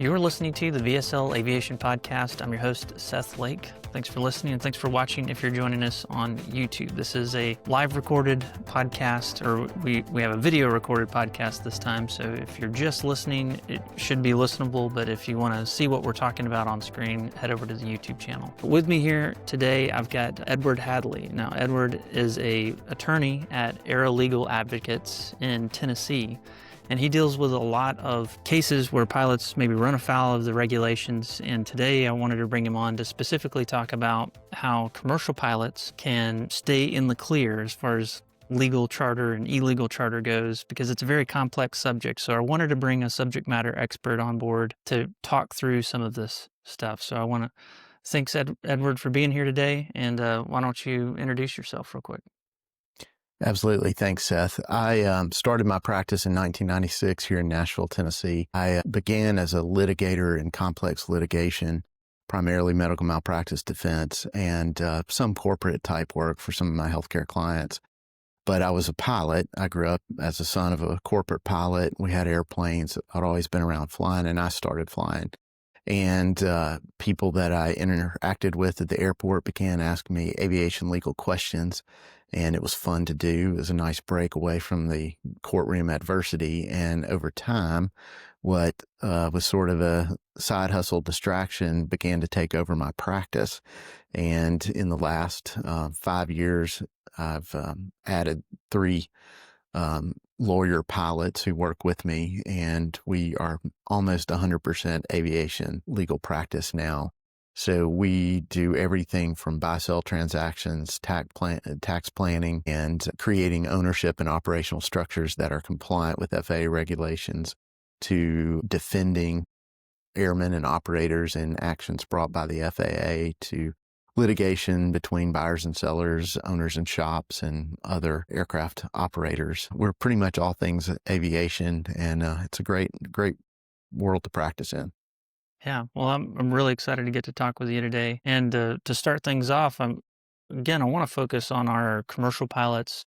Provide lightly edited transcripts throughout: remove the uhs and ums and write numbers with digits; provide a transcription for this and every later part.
You're listening to the VSL Aviation Podcast. I'm your host, Seth Lake. Thanks for listening and thanks for watching if you're joining us on YouTube. This is a live recorded podcast, or we have a video recorded podcast this time. So if you're just listening, it should be listenable. But if you want to see what we're talking about on screen, head over to the YouTube channel. With me here today, I've got Edward Hadley. Now, Edward is an attorney at AeroLegal Advocates in Tennessee. And he deals with a lot of cases where pilots maybe run afoul of the regulations. And today I wanted to bring him on to specifically talk about how commercial pilots can stay in the clear as far as legal charter and illegal charter goes, because it's a very complex subject. So I wanted to bring a subject matter expert on board to talk through some of this stuff. So I want to thank Edward for being here today. And why don't you introduce yourself real quick? Absolutely. Thanks, Seth. I started my practice in 1996 here in Nashville, Tennessee. I began as a litigator in complex litigation, primarily medical malpractice defense, and some corporate type work for some of my healthcare clients. But I was a pilot. I grew up as the son of a corporate pilot. We had airplanes. I'd always been around flying, and I started flying. And people that I interacted with at the airport began asking me aviation legal questions, and it was fun to do. It was a nice break away from the courtroom adversity. And over time, what was sort of a side hustle distraction began to take over my practice. And in the last 5 years, I've added 3 lawyer pilots who work with me, and we are almost 100% aviation legal practice now. So we do everything from buy-sell transactions, tax planning, and creating ownership and operational structures that are compliant with FAA regulations, to defending airmen and operators in actions brought by the FAA, to litigation between buyers and sellers, owners and shops, and other aircraft operators. We're pretty much all things aviation, and it's a great world to practice in. Yeah, well, I'm really excited to get to talk with you today. And to start things off, I want to focus on our commercial pilots,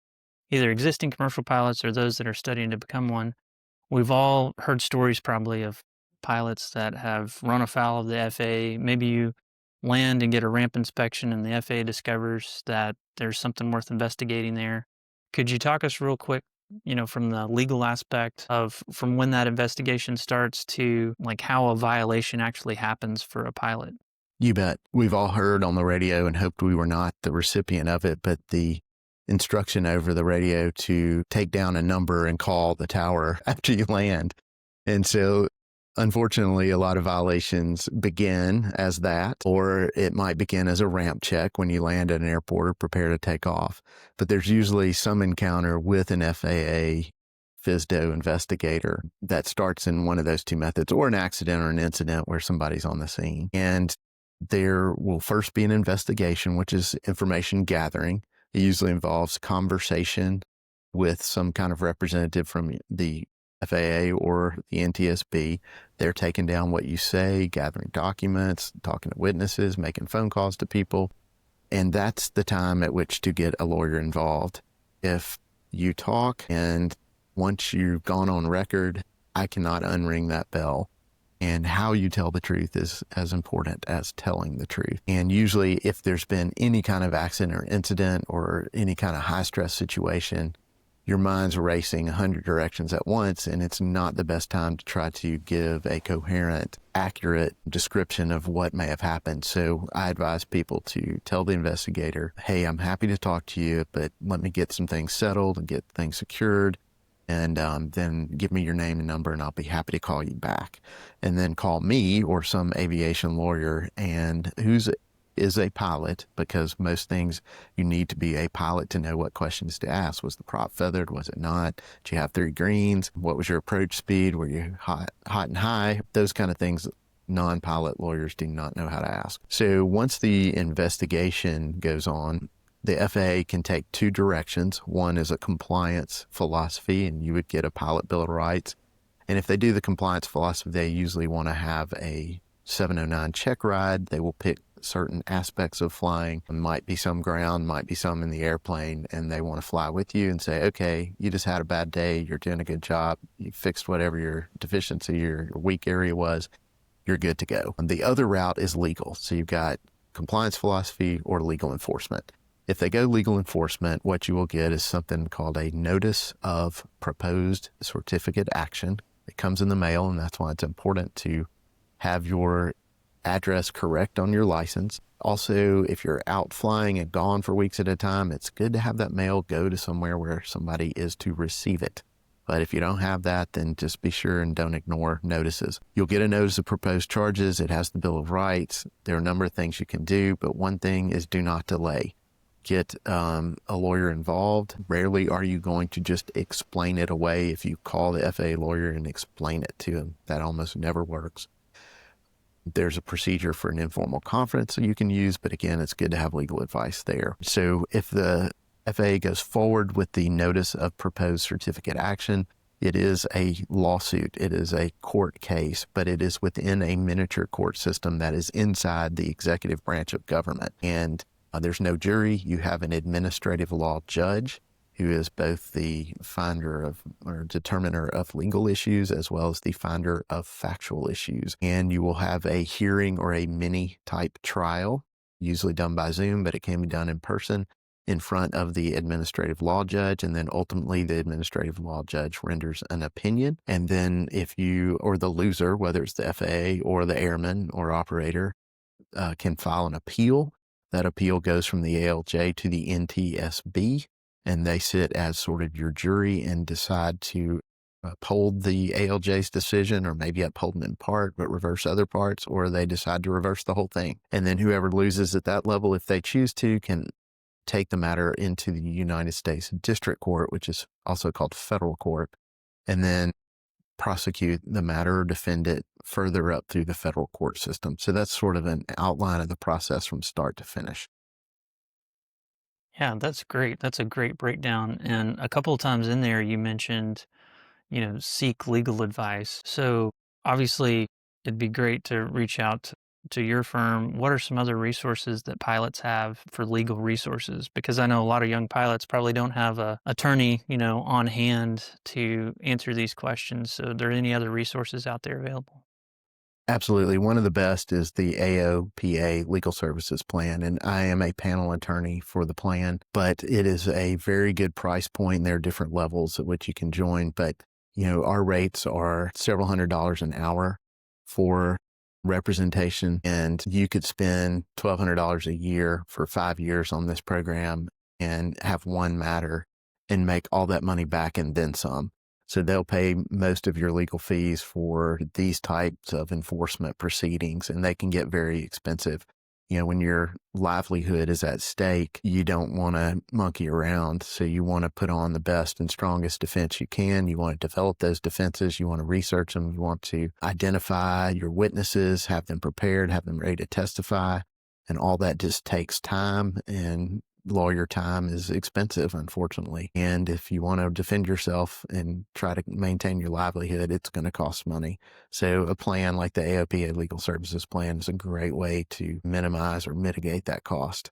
either existing commercial pilots or those that are studying to become one. We've all heard stories probably of pilots that have run afoul of the FAA. Maybe you land and get a ramp inspection and the FAA discovers that there's something worth investigating there. Could you talk us real quick, from the legal aspect of from when that investigation starts to like how a violation actually happens for a pilot? You bet. We've all heard on the radio and hoped we were not the recipient of it, but the instruction over the radio to take down a number and call the tower after you land. And so unfortunately, a lot of violations begin as that, or it might begin as a ramp check when you land at an airport or prepare to take off. But there's usually some encounter with an FAA FSDO investigator that starts in one of those 2 methods, or an accident or an incident where somebody's on the scene. And there will first be an investigation, which is information gathering. It usually involves conversation with some kind of representative from the FAA or the NTSB. They're taking down what you say, gathering documents, talking to witnesses, making phone calls to people. And that's the time at which to get a lawyer involved. If you talk and once you've gone on record, I cannot unring that bell. And how you tell the truth is as important as telling the truth. And usually if there's been any kind of accident or incident or any kind of high stress situation, your mind's racing 100 directions at once, and it's not the best time to try to give a coherent, accurate description of what may have happened. So I advise people to tell the investigator, hey, I'm happy to talk to you, but let me get some things settled and get things secured, and then give me your name and number, and I'll be happy to call you back. And then call me or some aviation lawyer and who's is a pilot, because most things you need to be a pilot to know what questions to ask. Was the prop feathered? Was it not? Did you have 3 greens? What was your approach speed? Were you hot and high? Those kind of things non-pilot lawyers do not know how to ask. So once the investigation goes on, the FAA can take 2 directions. One is a compliance philosophy, and you would get a pilot bill of rights. And if they do the compliance philosophy, they usually want to have a 709 check ride. They will pick certain aspects of flying. It might be some ground, might be some in the airplane, and they want to fly with you and say, okay, you just had a bad day. You're doing a good job. You fixed whatever your deficiency, your weak area was. you're good to go. And the other route is legal. So you've got compliance philosophy or legal enforcement. If they go legal enforcement, what you will get is something called a notice of proposed certificate action. It comes in the mail, and that's why it's important to have your address correct on your license. Also, if you're out flying and gone for weeks at a time, it's good to have that mail go to somewhere where somebody is to receive it. But if you don't have that, then just be sure and don't ignore notices. You'll get a notice of proposed charges. It has the Bill of Rights. There are a number of things you can do, but one thing is do not delay. Get a lawyer involved. Rarely are you going to just explain it away if you call the FAA lawyer and explain it to him. That almost never works. There's a procedure for an informal conference that you can use, but again, it's good to have legal advice there. So if the FAA goes forward with the notice of proposed certificate action, it is a lawsuit. It is a court case, but it is within a miniature court system that is inside the executive branch of government. And there's no jury. You have an administrative law judge who is both the finder of or determiner of legal issues as well as the finder of factual issues. And you will have a hearing or a mini type trial, usually done by Zoom, but it can be done in person in front of the administrative law judge. And then ultimately the administrative law judge renders an opinion. And then if you or the loser, whether it's the FAA or the airman or operator, can file an appeal. That appeal goes from the ALJ to the NTSB, and they sit as sort of your jury and decide to uphold the ALJ's decision, or maybe uphold it in part, but reverse other parts, or they decide to reverse the whole thing. And then whoever loses at that level, if they choose to, can take the matter into the United States District Court, which is also called federal court, and then prosecute the matter or defend it further up through the federal court system. So that's sort of an outline of the process from start to finish. Yeah, that's great. That's a great breakdown. And a couple of times in there, you mentioned, seek legal advice. So obviously, it'd be great to reach out to your firm. What are some other resources that pilots have for legal resources? Because I know a lot of young pilots probably don't have a attorney, on hand to answer these questions. So are there any other resources out there available? Absolutely. One of the best is the AOPA Legal Services Plan, and I am a panel attorney for the plan, but it is a very good price point. There are different levels at which you can join, but our rates are several $100s an hour for representation, and you could spend $1,200 a year for 5 years on this program and have one matter and make all that money back and then some. So they'll pay most of your legal fees for these types of enforcement proceedings, and they can get very expensive. When your livelihood is at stake, you don't want to monkey around. So you want to put on the best and strongest defense you can. You want to develop those defenses. You want to research them. You want to identify your witnesses, have them prepared, have them ready to testify. And all that just takes time, and lawyer time is expensive, unfortunately. And if you want to defend yourself and try to maintain your livelihood, it's going to cost money. So a plan like the AOPA Legal Services Plan is a great way to minimize or mitigate that cost.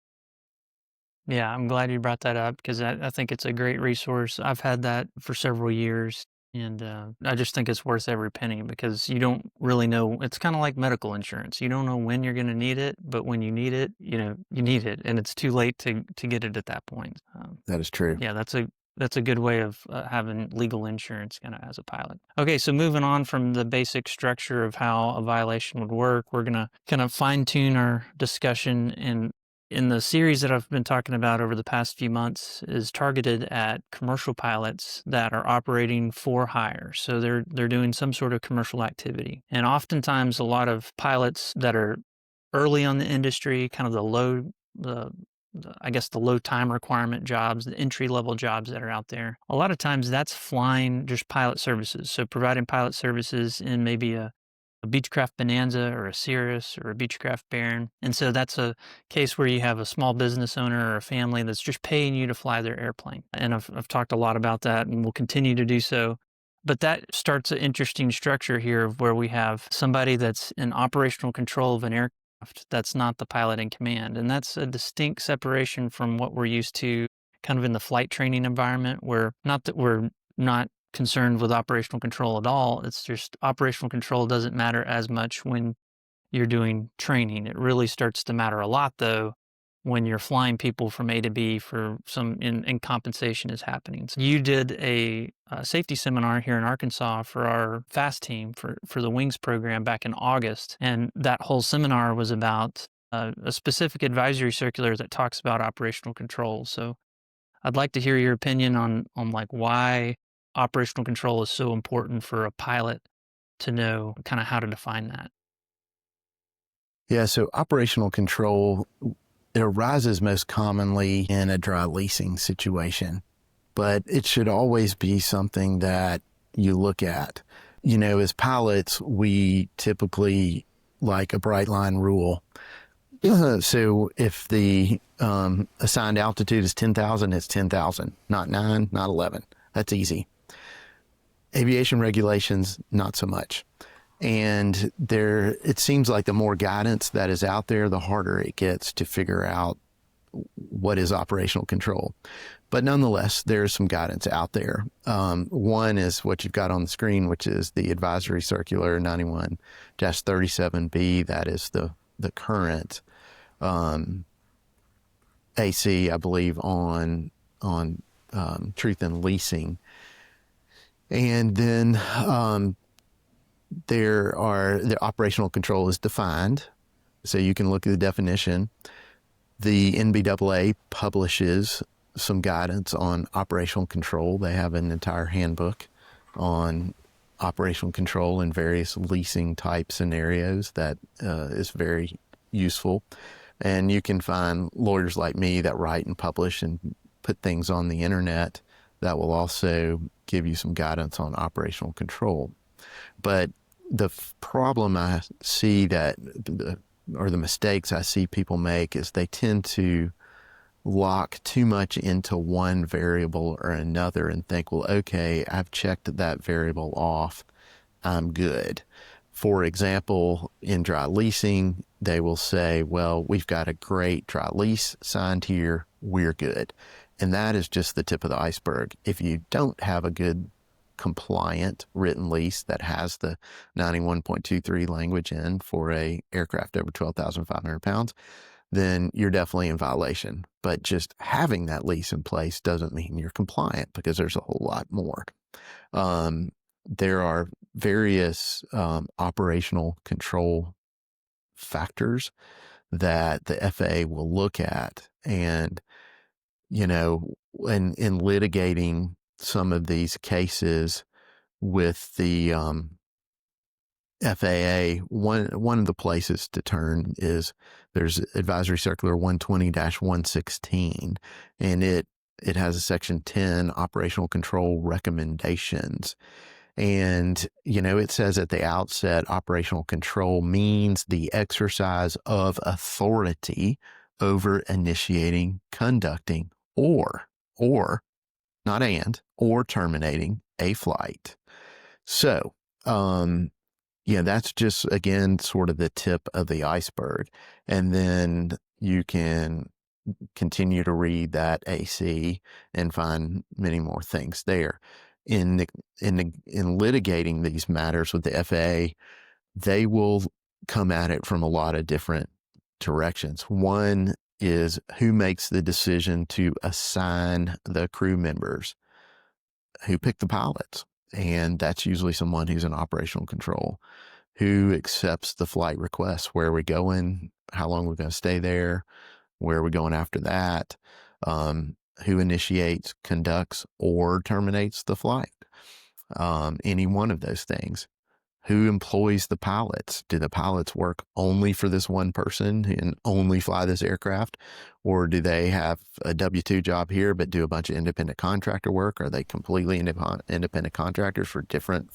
Yeah, I'm glad you brought that up because I think it's a great resource. I've had that for several years, and I just think it's worth every penny because you don't really know. It's kind of like medical insurance. You don't know when you're going to need it, but when you need it, you need it, and it's too late to get it at that point. That is true. Yeah, that's a good way of having legal insurance kind of as a pilot. Okay, so moving on from the basic structure of how a violation would work, we're going to kind of fine tune our discussion, and in the series that I've been talking about over the past few months is targeted at commercial pilots that are operating for hire. So they're doing some sort of commercial activity. And oftentimes a lot of pilots that are early on the industry, kind of the low time requirement jobs, the entry level jobs that are out there. A lot of times that's flying just pilot services. So providing pilot services in maybe a Beechcraft Bonanza or a Cirrus or a Beechcraft Baron. And so that's a case where you have a small business owner or a family that's just paying you to fly their airplane. And I've talked a lot about that and will continue to do so. But that starts an interesting structure here of where we have somebody that's in operational control of an aircraft that's not the pilot in command. And that's a distinct separation from what we're used to kind of in the flight training environment, where not that we're not concerned with operational control at all. It's just operational control doesn't matter as much when you're doing training. It really starts to matter a lot, though, when you're flying people from A to B for some and compensation is happening. So you did a safety seminar here in Arkansas for our FAST team for the Wings program back in August. And that whole seminar was about a specific advisory circular that talks about operational control. So I'd like to hear your opinion on like why operational control is so important for a pilot to know kind of how to define that. Yeah, so operational control, it arises most commonly in a dry leasing situation, but it should always be something that you look at. You know, as pilots, we typically like a bright line rule. So if the assigned altitude is 10,000, it's 10,000, not 9, not 11. That's easy. Aviation regulations, not so much. And it seems like the more guidance that is out there, the harder it gets to figure out what is operational control. But nonetheless, there's some guidance out there. One is what you've got on the screen, which is the Advisory Circular 91-37B. That is the current AC, I believe, on truth in leasing. And then the operational control is defined, so you can look at the definition. The NBAA publishes some guidance on operational control. They have an entire handbook on operational control in various leasing type scenarios that is very useful. And you can find lawyers like me that write and publish and put things on the internet that will also give you some guidance on operational control. But the problem I see the mistakes I see people make is they tend to lock too much into one variable or another and think, well, okay, I've checked that variable off, I'm good. For example, in dry leasing, they will say, well, we've got a great dry lease signed here, we're good. And that is just the tip of the iceberg. If you don't have a good compliant written lease that has the 91.23 language in for a aircraft over 12,500 pounds, then you're definitely in violation. But just having that lease in place doesn't mean you're compliant, because there's a whole lot more. There are various operational control factors that the FAA will look at. And, you know, in litigating some of these cases with the FAA, one of the places to turn is there's Advisory Circular 120-116, and it has a Section 10 operational control recommendations. And, you know, it says at the outset, operational control means the exercise of authority over initiating, conducting, or not and, or terminating a flight. So, yeah, that's just, again, sort of the tip of the iceberg. And then you can continue to read that AC and find many more things there. In litigating these matters with the FAA, they will come at it from a lot of different directions. One is who makes the decision to assign the crew members, who pick the pilots, and that's usually someone who's in operational control. Who accepts the flight request? Where are we going? How long are we going to stay there? Where are we going after that? Who initiates, conducts, or terminates the flight? Any one of those things. Who employs the pilots? Do the pilots work only for this one person and only fly this aircraft? Or do they have a W-2 job here but do a bunch of independent contractor work? Are they completely independent contractors for different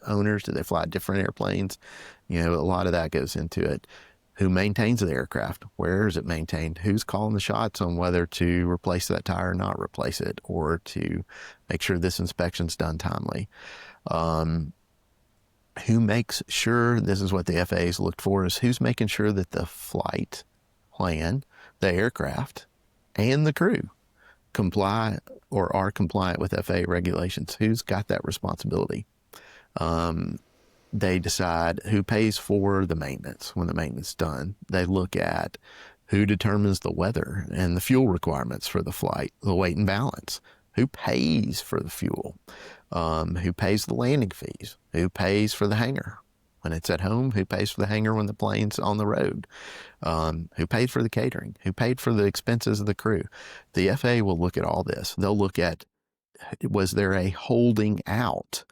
owners? Do they fly different airplanes? You know, a lot of that goes into it. Who maintains the aircraft? Where is it maintained? Who's calling the shots on whether to replace that tire or not replace it, or to make sure this inspection's done timely? Who makes sure, this is what the FAA's looked for, is who's making sure that the flight plan, the aircraft, and the crew comply or are compliant with FAA regulations? Who's got that responsibility? they decide who pays for the maintenance when the maintenance is done. They look at who determines the weather and the fuel requirements for the flight, the weight and balance, who pays for the fuel, who pays the landing fees, who pays for the hangar when it's at home, who pays for the hangar when the plane's on the road, who paid for the catering, who paid for the expenses of the crew. The FAA will look at all this. They'll look at, was there a holding out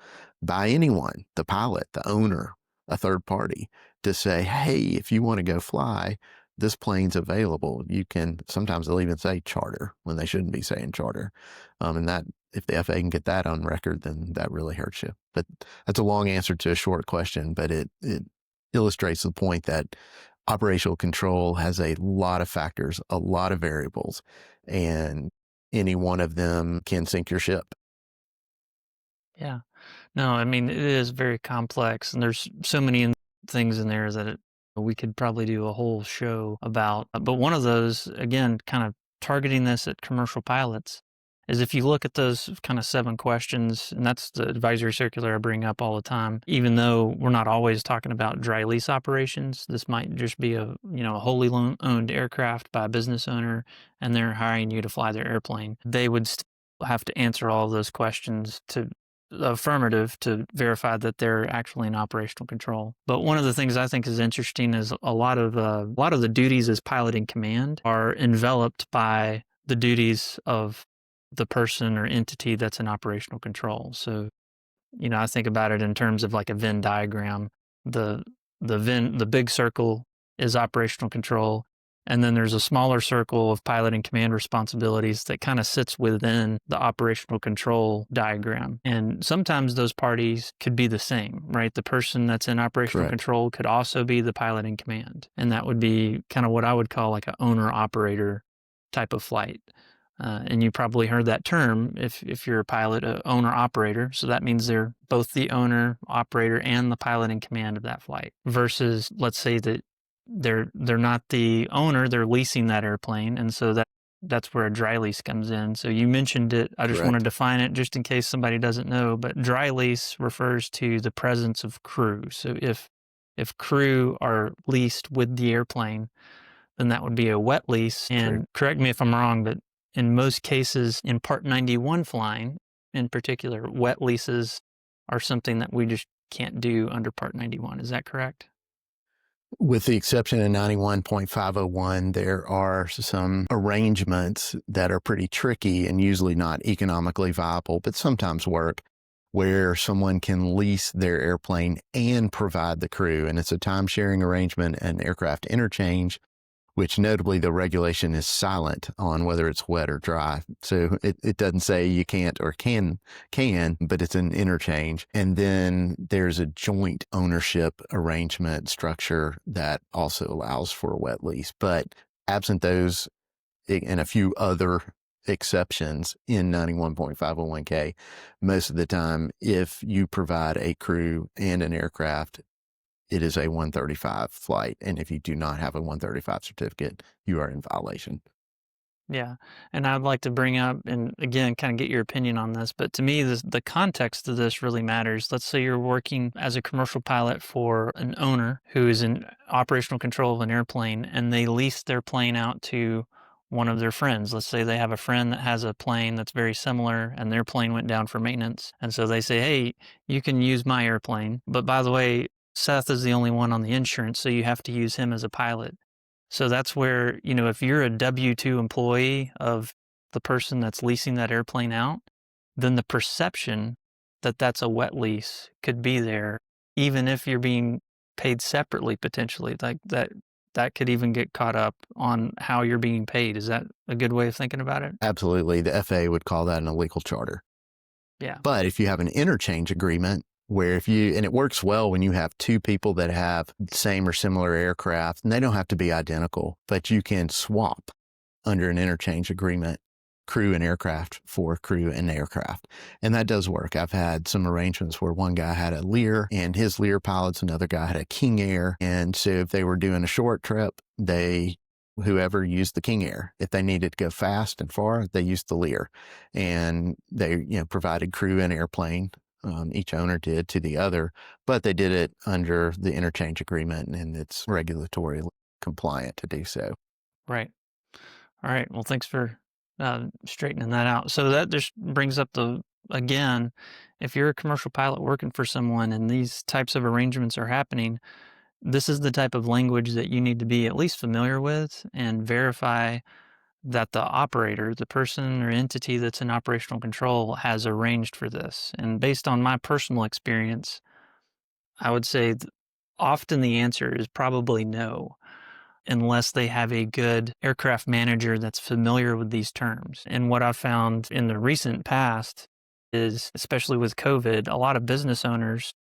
by anyone, the pilot, the owner, a third party, to say, hey, if you want to go fly, this plane's available. You can, sometimes they'll even say charter when they shouldn't be saying charter. And that, if the FAA can get that on record, then that really hurts you. But that's a long answer to a short question, but it illustrates the point that operational control has a lot of factors, a lot of variables, and any one of them can sink your ship. Yeah. No, I mean, it is very complex, and there's so many things in there that we could probably do a whole show about. But one of those, again, kind of targeting this at commercial pilots, is if you look at those kind of 7 questions, and that's the advisory circular I bring up all the time, even though we're not always talking about dry lease operations, this might just be a wholly owned aircraft by a business owner, and they're hiring you to fly their airplane. They would still have to answer all of those questions to affirmative to verify that they're actually in operational control. But one of the things I think is interesting is a lot of the duties as pilot in command are enveloped by the duties of the person or entity that's in operational control. So, I think about it in terms of like a Venn diagram. The big circle is operational control, and then there's a smaller circle of pilot and command responsibilities that kind of sits within the operational control diagram. And sometimes those parties could be the same, right? The person that's in operational Correct. control could also be the pilot in command. And that would be kind of what I would call like an owner-operator type of flight. And you probably heard that term if you're a pilot, owner-operator. So that means they're both the owner, operator, and the pilot in command of that flight. Versus, let's say that they're not the owner, they're leasing that airplane, and so that's where a dry lease comes in. So you mentioned it. I just want to define it just in case somebody doesn't know. But dry lease refers to the presence of crew. So if crew are leased with the airplane, then that would be a wet lease. And correct me if I'm wrong, but in most cases, in Part 91 flying, in particular, wet leases are something that we just can't do under Part 91. Is that correct? With the exception of 91.501, there are some arrangements that are pretty tricky and usually not economically viable, but sometimes work, where someone can lease their airplane and provide the crew. And it's a time-sharing arrangement and aircraft interchange, which notably the regulation is silent on whether it's wet or dry. So it doesn't say you can't or can, but it's an interchange. And then there's a joint ownership arrangement structure that also allows for a wet lease. But absent those and a few other exceptions in 91.501K, most of the time, if you provide a crew and an aircraft, it is a 135 flight. And if you do not have a 135 certificate, you are in violation. Yeah. And I'd like to bring up, and again, kind of get your opinion on this, but to me, the context of this really matters. Let's say you're working as a commercial pilot for an owner who is in operational control of an airplane, and they lease their plane out to one of their friends. Let's say they have a friend that has a plane that's very similar, and their plane went down for maintenance. And so they say, hey, you can use my airplane, but by the way, Seth is the only one on the insurance, so you have to use him as a pilot. So that's where, if you're a W-2 employee of the person that's leasing that airplane out, then the perception that that's a wet lease could be there, even if you're being paid separately potentially. Like that could even get caught up on how you're being paid. Is that a good way of thinking about it? Absolutely. The FAA would call that an illegal charter. Yeah. But if you have an interchange agreement, where and it works well when you have two people that have same or similar aircraft, and they don't have to be identical, but you can swap under an interchange agreement, crew and aircraft for crew and aircraft. And that does work. I've had some arrangements where one guy had a Lear and his Lear pilots, another guy had a King Air. And so if they were doing a short trip, whoever used the King Air. If they needed to go fast and far, they used the Lear. And they, provided crew and airplane each owner did to the other, but they did it under the interchange agreement, and it's regulatory compliant to do so. Right. All right. Well, thanks for straightening that out. So that just brings up again, if you're a commercial pilot working for someone and these types of arrangements are happening, this is the type of language that you need to be at least familiar with and verify that the operator, the person or entity that's in operational control, has arranged for this. And based on my personal experience, I would say often the answer is probably no, unless they have a good aircraft manager that's familiar with these terms. And what I've found in the recent past is, especially with COVID, a lot of business owners,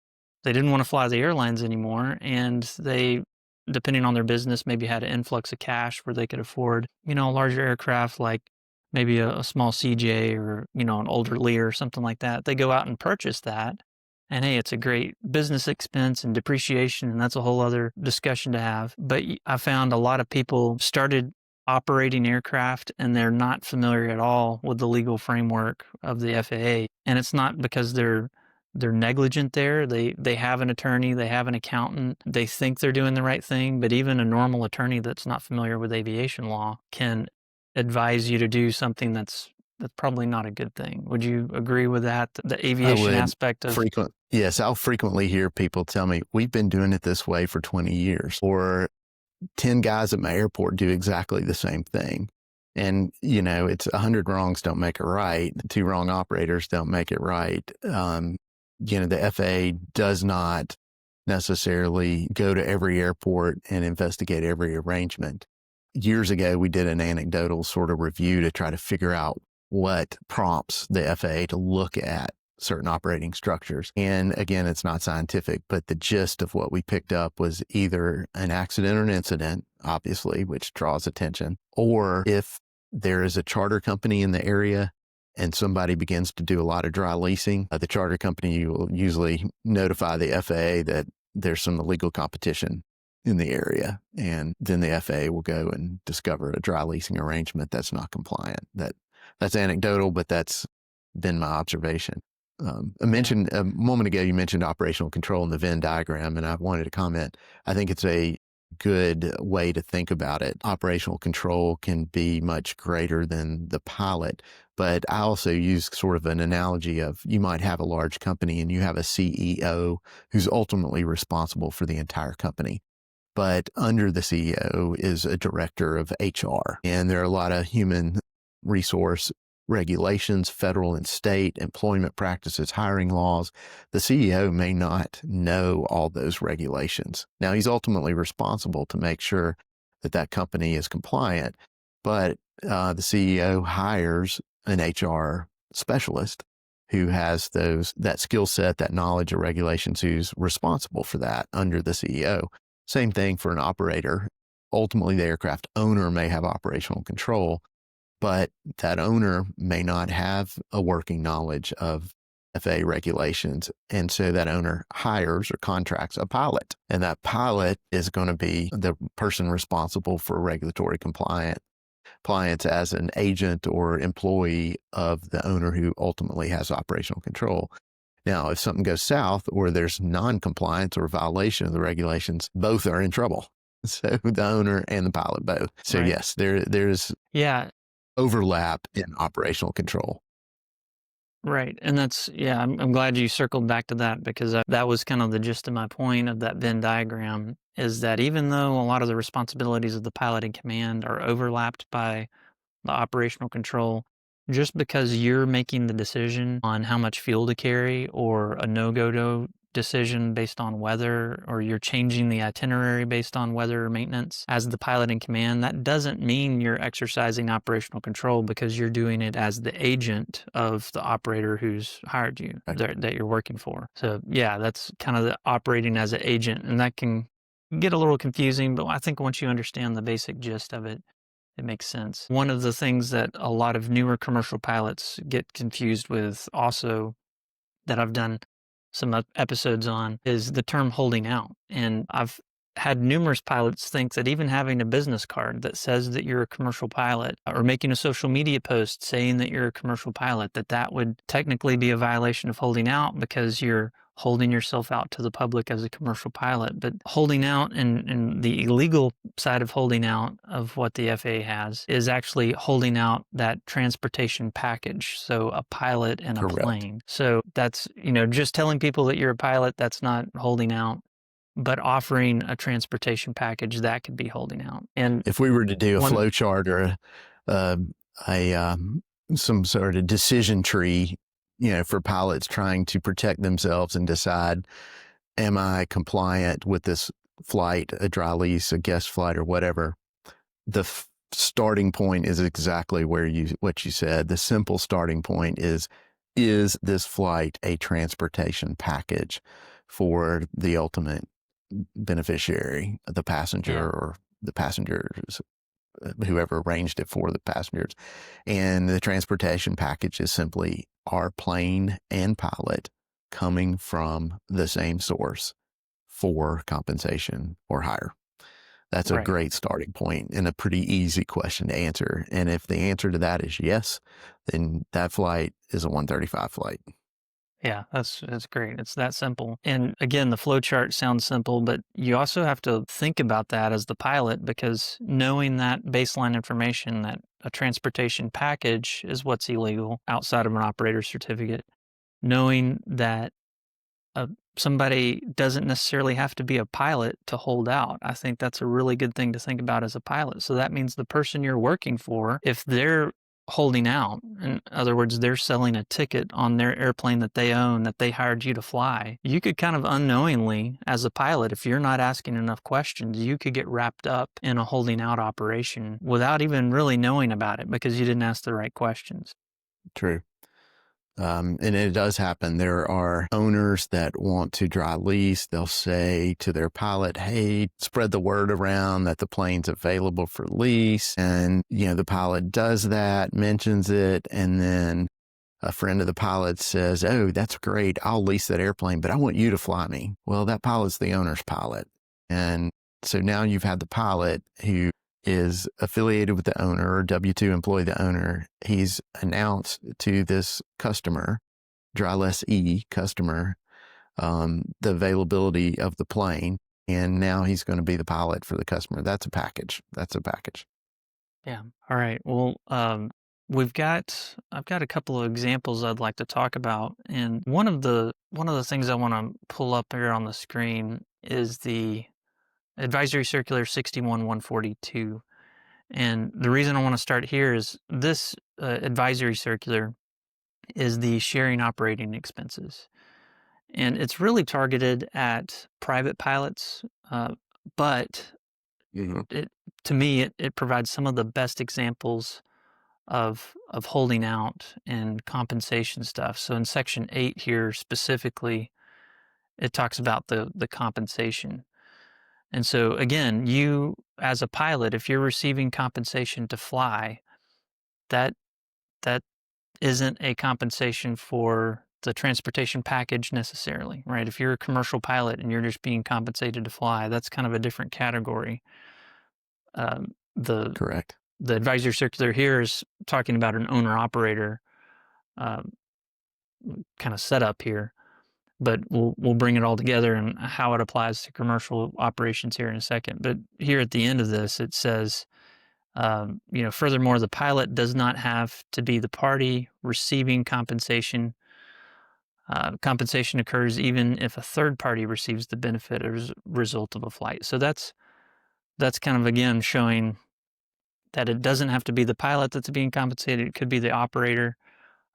they didn't want to fly the airlines anymore, and they, depending on their business, maybe had an influx of cash where they could afford, a larger aircraft like maybe a small CJ or, an older Lear or something like that. They go out and purchase that. And hey, it's a great business expense and depreciation, and that's a whole other discussion to have. But I found a lot of people started operating aircraft and they're not familiar at all with the legal framework of the FAA. And it's not because they're negligent there. They have an attorney, they have an accountant, they think they're doing the right thing, but even a normal attorney that's not familiar with aviation law can advise you to do something that's probably not a good thing. Would you agree with that? The aviation aspect of... Yes, I'll frequently hear people tell me, we've been doing it this way for 20 years, or 10 guys at my airport do exactly the same thing. And, it's 100 wrongs don't make it right. 2 wrong operators don't make it right. The FAA does not necessarily go to every airport and investigate every arrangement. Years ago, we did an anecdotal sort of review to try to figure out what prompts the FAA to look at certain operating structures. And again, it's not scientific, but the gist of what we picked up was either an accident or an incident, obviously, which draws attention, or if there is a charter company in the area and somebody begins to do a lot of dry leasing, the charter company will usually notify the FAA that there's some illegal competition in the area. And then the FAA will go and discover a dry leasing arrangement that's not compliant. That's anecdotal, but that's been my observation. I mentioned a moment ago, you mentioned operational control in the Venn diagram, and I wanted to comment. I think it's a good way to think about it. Operational control can be much greater than the pilot, but I also use sort of an analogy of you might have a large company and you have a CEO who's ultimately responsible for the entire company. But under the CEO is a director of HR, and there are a lot of human resource regulations, federal and state, employment practices, hiring laws. The CEO may not know all those regulations. Now, he's ultimately responsible to make sure that that company is compliant, but the CEO hires an HR specialist who has that skill set, that knowledge of regulations, who's responsible for that under the CEO. Same thing for an operator. Ultimately, the aircraft owner may have operational control, but that owner may not have a working knowledge of FAA regulations. And so that owner hires or contracts a pilot. And that pilot is going to be the person responsible for regulatory compliance as an agent or employee of the owner who ultimately has operational control. Now, if something goes south or there's non-compliance or violation of the regulations, both are in trouble. So the owner and the pilot both. So right. Yes, there's overlap in operational control. Right. And I'm glad you circled back to that, because that was kind of the gist of my point of that Venn diagram, is that even though a lot of the responsibilities of the pilot in command are overlapped by the operational control, just because you're making the decision on how much fuel to carry or a no-go decision based on weather, or you're changing the itinerary based on weather or maintenance as the pilot in command, that doesn't mean you're exercising operational control, because you're doing it as the agent of the operator who's hired you, that you're working for. So that's kind of the operating as an agent, and that can get a little confusing, but I think once you understand the basic gist of it, it makes sense. One of the things that a lot of newer commercial pilots get confused with also, that I've done some episodes on, is the term holding out. And I've had numerous pilots think that even having a business card that says that you're a commercial pilot, or making a social media post saying that you're a commercial pilot, that would technically be a violation of holding out, because you're holding yourself out to the public as a commercial pilot. But holding out, and the illegal side of holding out of what the FAA has, is actually holding out that transportation package. So a pilot and a Correct. plane. So that's, just telling people that you're a pilot, that's not holding out. But offering a transportation package, that could be holding out. And if we were to do a flow chart or some sort of decision tree, for pilots trying to protect themselves and decide, am I compliant with this flight, a dry lease, a guest flight, or whatever, the starting point is exactly what you said. The simple starting point is this flight a transportation package for the ultimate beneficiary, the passenger, or the passengers, whoever arranged it for the passengers. And the transportation package is simply our plane and pilot coming from the same source for compensation or hire. That's a great starting point and a pretty easy question to answer. And if the answer to that is yes, then that flight is a 135 flight. Yeah, that's great. It's that simple. And again, the flow chart sounds simple, but you also have to think about that as the pilot, because knowing that baseline information, that a transportation package is what's illegal outside of an operator certificate, knowing that somebody doesn't necessarily have to be a pilot to hold out. I think that's a really good thing to think about as a pilot. So that means the person you're working for, if they're holding out, in other words, they're selling a ticket on their airplane that they own, that they hired you to fly, you could kind of unknowingly, as a pilot, if you're not asking enough questions, you could get wrapped up in a holding out operation without even really knowing about it, because you didn't ask the right questions. True. And it does happen. There are owners that want to dry lease. They'll say to their pilot, hey, spread the word around that the plane's available for lease. And, the pilot does that, mentions it. And then a friend of the pilot says, oh, that's great. I'll lease that airplane, but I want you to fly me. Well, that pilot's the owner's pilot. And so now you've had the pilot who is affiliated with the owner, or W-2 employee the owner. He's announced to this customer, dry lessee customer, the availability of the plane, and now he's going to be the pilot for the customer. That's a package. Yeah. All right. Well, I've got a couple of examples I'd like to talk about, and one of the things I want to pull up here on the screen is the Advisory Circular 61-142. And the reason I want to start here is this advisory circular is the sharing operating expenses. And it's really targeted at private pilots, but to me, it provides some of the best examples of holding out and compensation stuff. So in Section 8 here specifically, it talks about the compensation. And so again, you as a pilot, if you're receiving compensation to fly, that isn't a compensation for the transportation package necessarily, right? If you're a commercial pilot and you're just being compensated to fly, that's kind of a different category. Correct. The advisory circular here is talking about an owner-operator kind of setup here. But we'll bring it all together and how it applies to commercial operations here in a second. But here at the end of this, it says, furthermore, the pilot does not have to be the party receiving compensation. Compensation occurs even if a third party receives the benefit as a result of a flight. So that's kind of, again, showing that it doesn't have to be the pilot that's being compensated. It could be the operator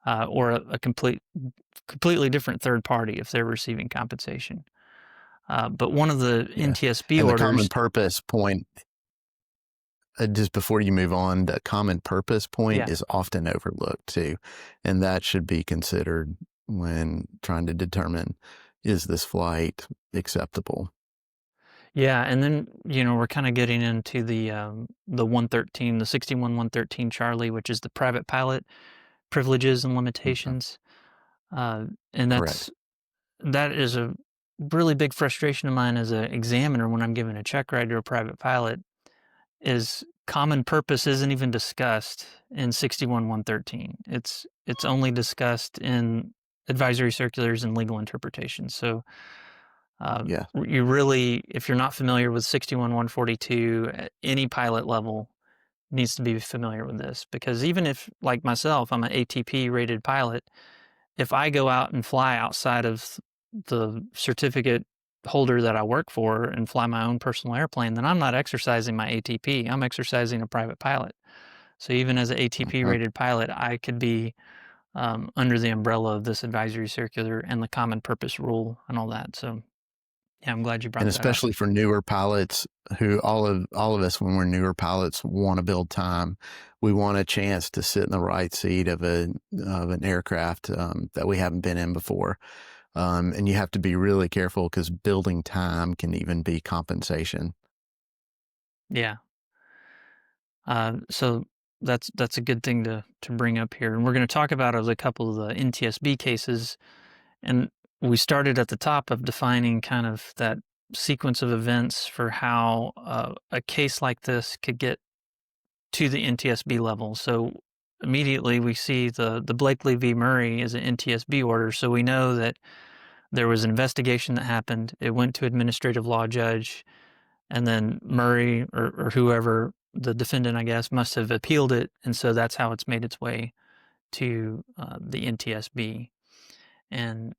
or a completely different third party if they're receiving compensation. But one of the NTSB and orders... the common purpose point, just before you move on, the common purpose point is often overlooked too. And that should be considered when trying to determine, is this flight acceptable? Yeah, and then, we're kind of getting into the 113, the 61-113 Charlie, which is the private pilot privileges and limitations. And that is really big frustration of mine as an examiner when I'm giving a check ride to a private pilot is common purpose isn't even discussed in 61-113. It's only discussed in advisory circulars and legal interpretations. So Yeah. you really, if you're not familiar with 61-142 at any pilot level, needs to be familiar with this, because even if, like myself, I'm an ATP rated pilot, if I go out and fly outside of the certificate holder that I work for and fly my own personal airplane, then I'm not exercising my ATP. I'm exercising a private pilot. So even as an ATP rated pilot, I could be under the umbrella of this advisory circular and the common purpose rule and all that. So yeah, I'm glad you brought And that up. especially for newer pilots who all of us, when we're newer pilots, want to build time. We want a chance to sit in the right seat of an aircraft that we haven't been in before. And you have to be really careful because building time can even be compensation. Yeah. So that's a good thing to bring up here. And we're going to talk about a couple of the NTSB cases. And we started at the top of defining kind of that sequence of events for how a case like this could get to the NTSB level. So immediately we see the Blakely v. Murray is an NTSB order. So we know that there was an investigation that happened. It went to administrative law judge, and then Murray or whoever, the defendant, I guess, must have appealed it. And so that's how it's made its way to the NTSB. And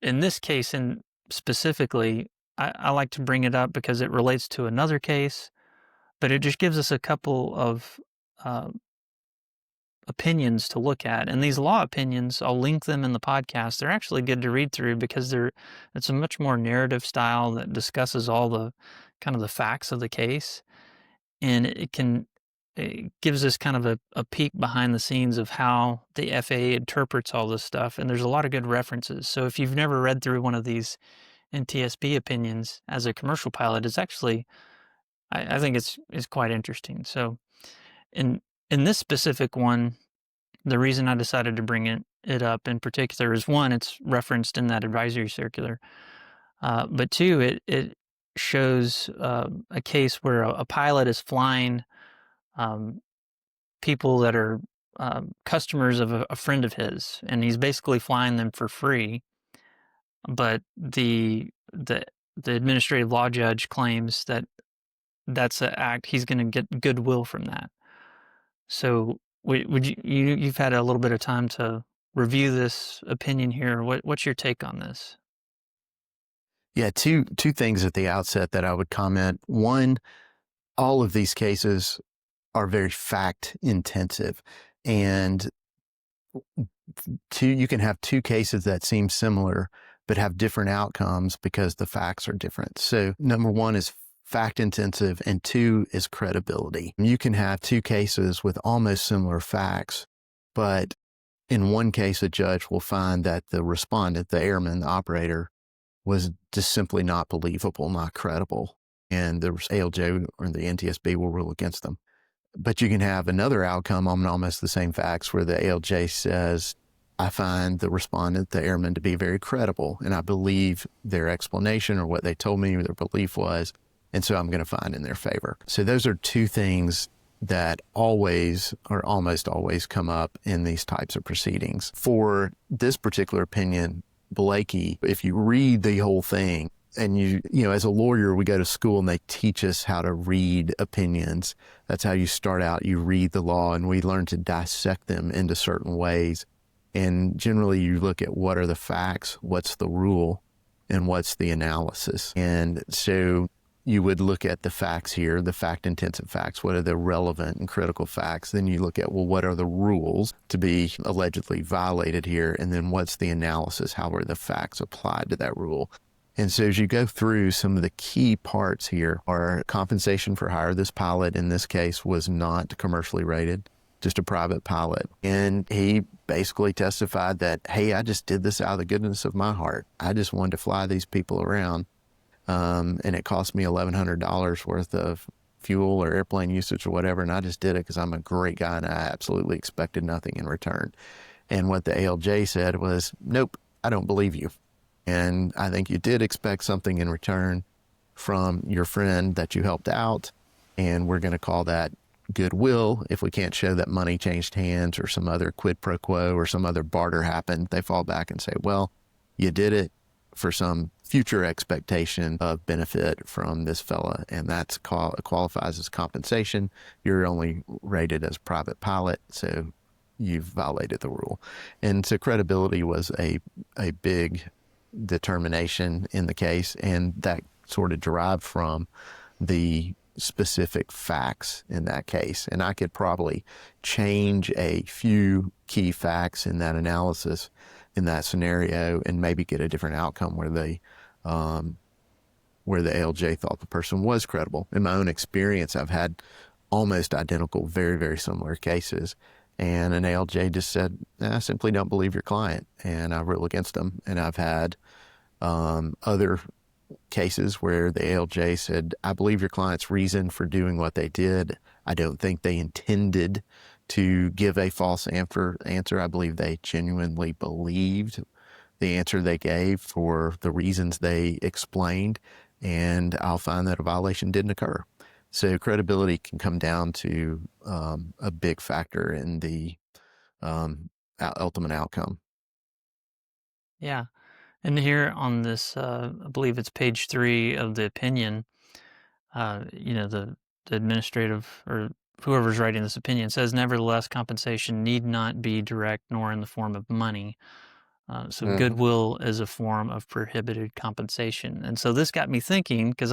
in this case, and specifically, I like to bring it up because it relates to another case, but it just gives us a couple of opinions to look at. And these law opinions, I'll link them in the podcast. They're actually good to read through because it's a much more narrative style that discusses all the kind of the facts of the case. And it gives us kind of a peek behind the scenes of how the FAA interprets all this stuff. And there's a lot of good references. So if you've never read through one of these NTSB opinions as a commercial pilot, it's actually, I think it's quite interesting. So in this specific one, the reason I decided to bring it up in particular is, one, it's referenced in that advisory circular. But two, it shows a case where a pilot is flying people that are customers of a friend of his, and he's basically flying them for free. But the administrative law judge claims that that's an act, he's going to get goodwill from that. So would you've had a little bit of time to review this opinion here. What's your take on this? Yeah, two things at the outset that I would comment. One, all of these cases are very fact intensive, and you can have two cases that seem similar but have different outcomes because the facts are different. So number one is fact intensive, and two is credibility. You can have two cases with almost similar facts, but in one case, a judge will find that the respondent, the airman, the operator, was just simply not believable, not credible, and the ALJ or the NTSB will rule against them. But you can have another outcome on almost the same facts where the ALJ says, I find the respondent, the airman, to be very credible, and I believe their explanation or what they told me their belief was, and so I'm going to find in their favor. So those are two things that always or almost always come up in these types of proceedings. For this particular opinion, Blakey, if you read the whole thing, and you know, as a lawyer, we go to school and they teach us how to read opinions. That's how you start out. You read the law, and we learn to dissect them into certain ways. And generally, you look at what are the facts, what's the rule, and what's the analysis. And so you would look at the facts here, the fact-intensive facts. What are the relevant and critical facts? Then you look at, well, what are the rules to be allegedly violated here? And then what's the analysis? How are the facts applied to that rule? And so as you go through, some of the key parts here are compensation for hire. This pilot in this case was not commercially rated, just a private pilot. And he basically testified that, hey, I just did this out of the goodness of my heart. I just wanted to fly these people around. And it cost me $1,100 worth of fuel or airplane usage or whatever. And I just did it because I'm a great guy and I absolutely expected nothing in return. And what the ALJ said was, nope, I don't believe you. And I think you did expect something in return from your friend that you helped out. And we're going to call that goodwill. If we can't show that money changed hands or some other quid pro quo or some other barter happened, they fall back and say, well, you did it for some future expectation of benefit from this fella, and that's qualifies as compensation. You're only rated as private pilot, so you've violated the rule. And so credibility was a big determination in the case, and that sort of derived from the specific facts in that case. And I could probably change a few key facts in that analysis in that scenario and maybe get a different outcome where the ALJ thought the person was credible. In my own experience, I've had almost identical, very, very similar cases. And an ALJ just said, I simply don't believe your client, and I rule against them. And I've had other cases where the ALJ said, I believe your client's reason for doing what they did. I don't think they intended to give a false answer. I believe they genuinely believed the answer they gave for the reasons they explained, and I'll find that a violation didn't occur. So credibility can come down to a big factor in the ultimate outcome. Yeah. And here on this, I believe it's page 3 of the opinion, the administrative or whoever's writing this opinion says, nevertheless, compensation need not be direct nor in the form of money. So goodwill is a form of prohibited compensation. And so this got me thinking, because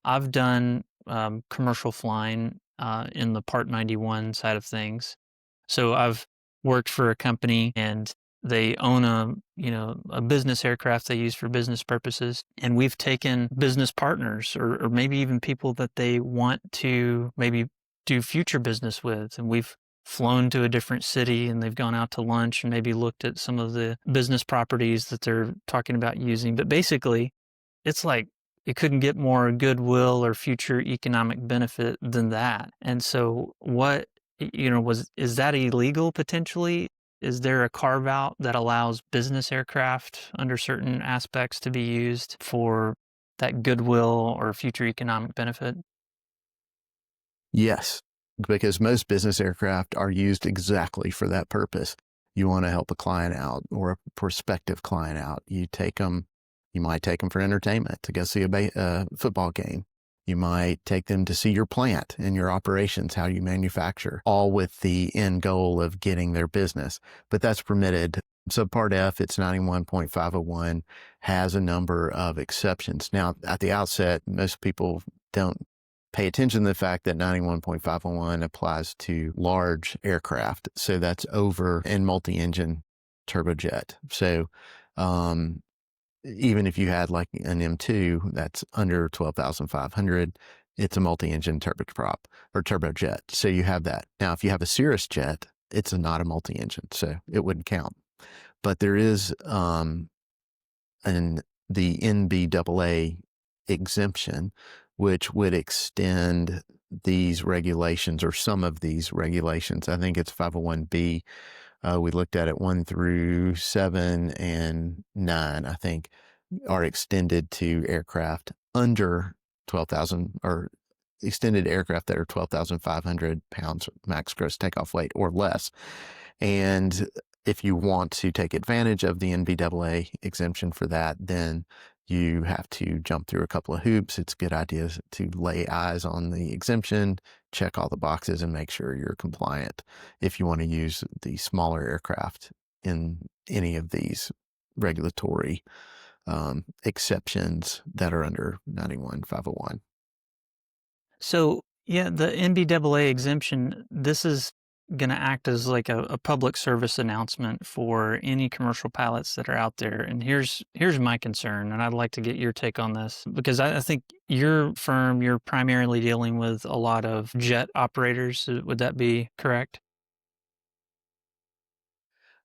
I've done commercial flying in the Part 91 side of things. So I've worked for a company and they own a business aircraft they use for business purposes. And we've taken business partners or maybe even people that they want to maybe do future business with. And we've flown to a different city and they've gone out to lunch and maybe looked at some of the business properties that they're talking about using. But basically, it's like it couldn't get more goodwill or future economic benefit than that. And so is that illegal potentially? Is there a carve out that allows business aircraft under certain aspects to be used for that goodwill or future economic benefit? Yes, because most business aircraft are used exactly for that purpose. You want to help a client out or a prospective client out. You might take them for entertainment to go see a football game. You might take them to see your plant and your operations, how you manufacture, all with the end goal of getting their business. But that's permitted. Subpart F, it's 91.501, has a number of exceptions. Now, at the outset, most people don't pay attention to the fact that 91.501 applies to large aircraft. So that's over and multi-engine turbojet. So even if you had like an M2 that's under 12,500, it's a multi-engine turboprop or turbojet. So you have that. Now, if you have a Cirrus jet, it's not a multi-engine, so it wouldn't count. But there is the NBAA exemption, which would extend these regulations or some of these regulations. I think it's 501B. We looked at it 1 through 7 and 9, I think, are extended to aircraft under 12,000 or extended aircraft that are 12,500 pounds max gross takeoff weight or less. And if you want to take advantage of the NBAA exemption for that, then you have to jump through a couple of hoops. It's a good idea to lay eyes on the exemption, check all the boxes, and make sure you're compliant if you want to use the smaller aircraft in any of these regulatory exceptions that are under 91.501. So, yeah, the NBAA exemption, this is going to act as like a public service announcement for any commercial pilots that are out there. And here's my concern, and I'd like to get your take on this, because I think your firm, you're primarily dealing with a lot of jet operators. Would that be correct?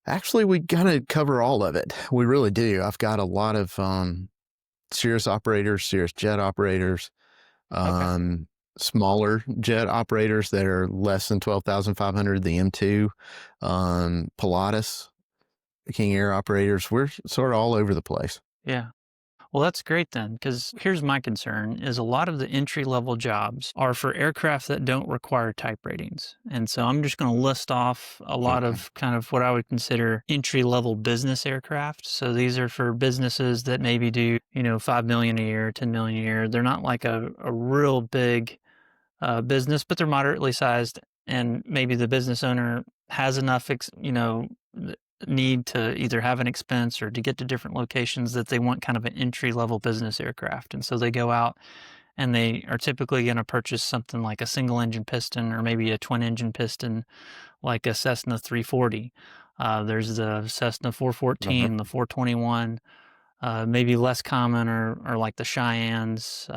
Actually, we got to cover all of it. We really do. I've got a lot of Cirrus operators, Cirrus jet operators, Okay. smaller jet operators that are less than 12,500, the M2, Pilatus, King Air operators. We're sort of all over the place. Yeah. Well, that's great then, because here's my concern is a lot of the entry-level jobs are for aircraft that don't require type ratings. And so I'm just going to list off a lot Okay. of kind of what I would consider entry-level business aircraft. So these are for businesses that maybe do, 5 million a year, 10 million a year. They're not like a real big business, but they're moderately sized. And maybe the business owner has enough, need to either have an expense or to get to different locations that they want kind of an entry-level business aircraft. And so they go out and they are typically going to purchase something like a single engine piston or maybe a twin engine piston like a Cessna 340. There's the Cessna Uh-huh. 414, the 421, maybe less common or like the Cheyennes,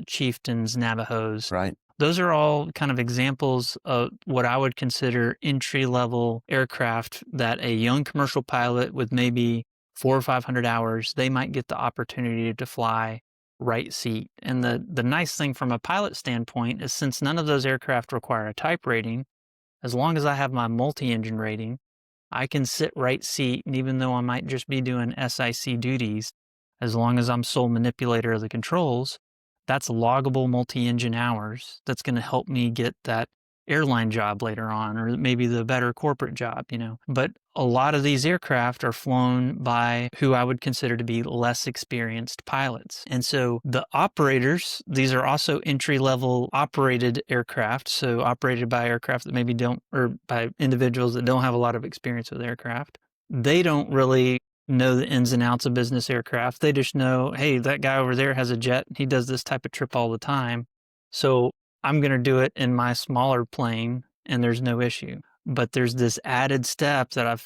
Chieftains, Navajos. Right. Those are all kind of examples of what I would consider entry-level aircraft that a young commercial pilot with maybe 400 or 500 hours, they might get the opportunity to fly right seat. And the nice thing from a pilot standpoint is since none of those aircraft require a type rating, as long as I have my multi-engine rating, I can sit right seat. And even though I might just be doing SIC duties, as long as I'm sole manipulator of the controls, that's loggable multi-engine hours. That's going to help me get that airline job later on, or maybe the better corporate job, But a lot of these aircraft are flown by who I would consider to be less experienced pilots. And so the operators, these are also entry-level operated aircraft, so operated by aircraft that maybe don't, or by individuals that don't have a lot of experience with aircraft. They don't really know the ins and outs of business aircraft. They just know, hey, that guy over there has a jet. He does this type of trip all the time. So I'm going to do it in my smaller plane and there's no issue. But there's this added step that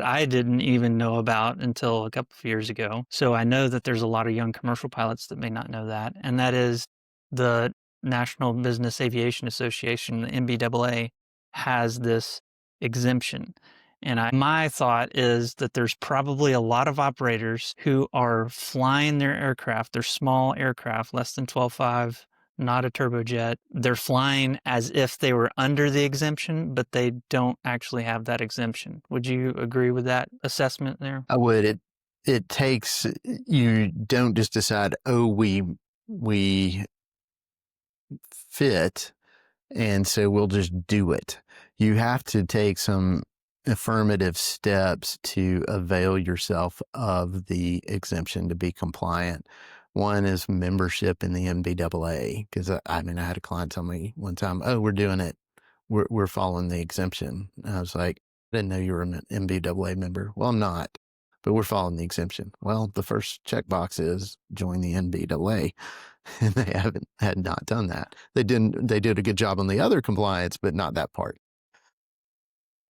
I didn't even know about until a couple of years ago. So I know that there's a lot of young commercial pilots that may not know that. And that is the National Business Aviation Association, the NBAA, has this exemption. And my thought is that there's probably a lot of operators who are flying their aircraft, their small aircraft, less than 12.5, not a turbojet. They're flying as if they were under the exemption, but they don't actually have that exemption. Would you agree with that assessment there? I would. It takes, you don't just decide, oh, we fit, and so we'll just do it. You have to take some affirmative steps to avail yourself of the exemption to be compliant. One is membership in the NBAA, because I had a client tell me one time, oh, we're doing it. We're following the exemption. And I was like, I didn't know you were an NBAA member. Well, I'm not, but we're following the exemption. Well, the first checkbox is join the NBAA. And they had not done that. They did a good job on the other compliance, but not that part.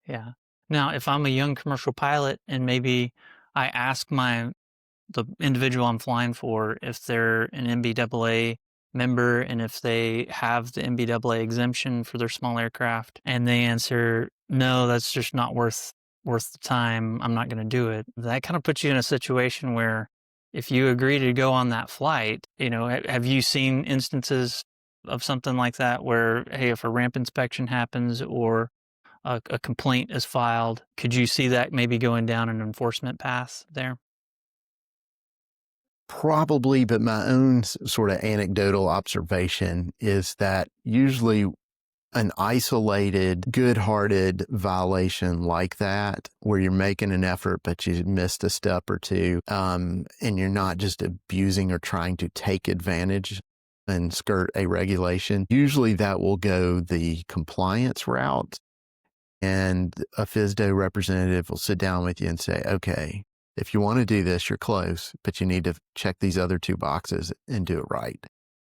Yeah. Now, if I'm a young commercial pilot and maybe I ask the individual I'm flying for if they're an NBAA member and if they have the NBAA exemption for their small aircraft, and they answer, no, that's just not worth the time, I'm not going to do it. That kind of puts you in a situation where if you agree to go on that flight, have you seen instances of something like that where, hey, if a ramp inspection happens or a complaint is filed, could you see that maybe going down an enforcement path there? Probably, but my own sort of anecdotal observation is that usually an isolated, good-hearted violation like that, where you're making an effort, but you missed a step or two, and you're not just abusing or trying to take advantage and skirt a regulation, usually that will go the compliance route. And a FSDO representative will sit down with you and say, okay, if you want to do this, you're close, but you need to check these other two boxes and do it right.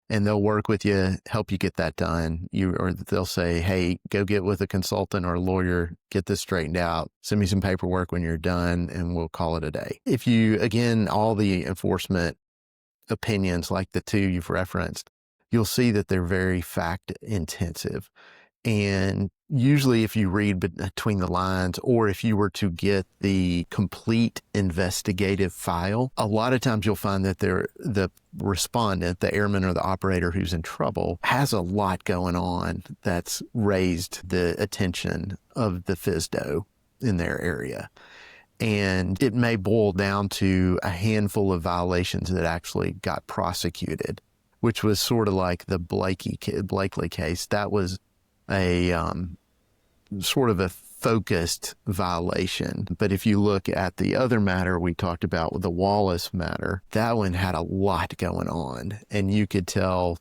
And they'll work with you, help you get that done. Or they'll say, hey, go get with a consultant or a lawyer, get this straightened out, send me some paperwork when you're done, and we'll call it a day. If you, again, all the enforcement opinions like the two you've referenced, you'll see that they're very fact intensive. And usually if you read between the lines, or if you were to get the complete investigative file, a lot of times you'll find that the respondent, the airman or the operator who's in trouble, has a lot going on that's raised the attention of the FSDO in their area. And it may boil down to a handful of violations that actually got prosecuted, which was sort of like the Blakely case. That was a sort of a focused violation. But if you look at the other matter we talked about with the Wallace matter, that one had a lot going on. And you could tell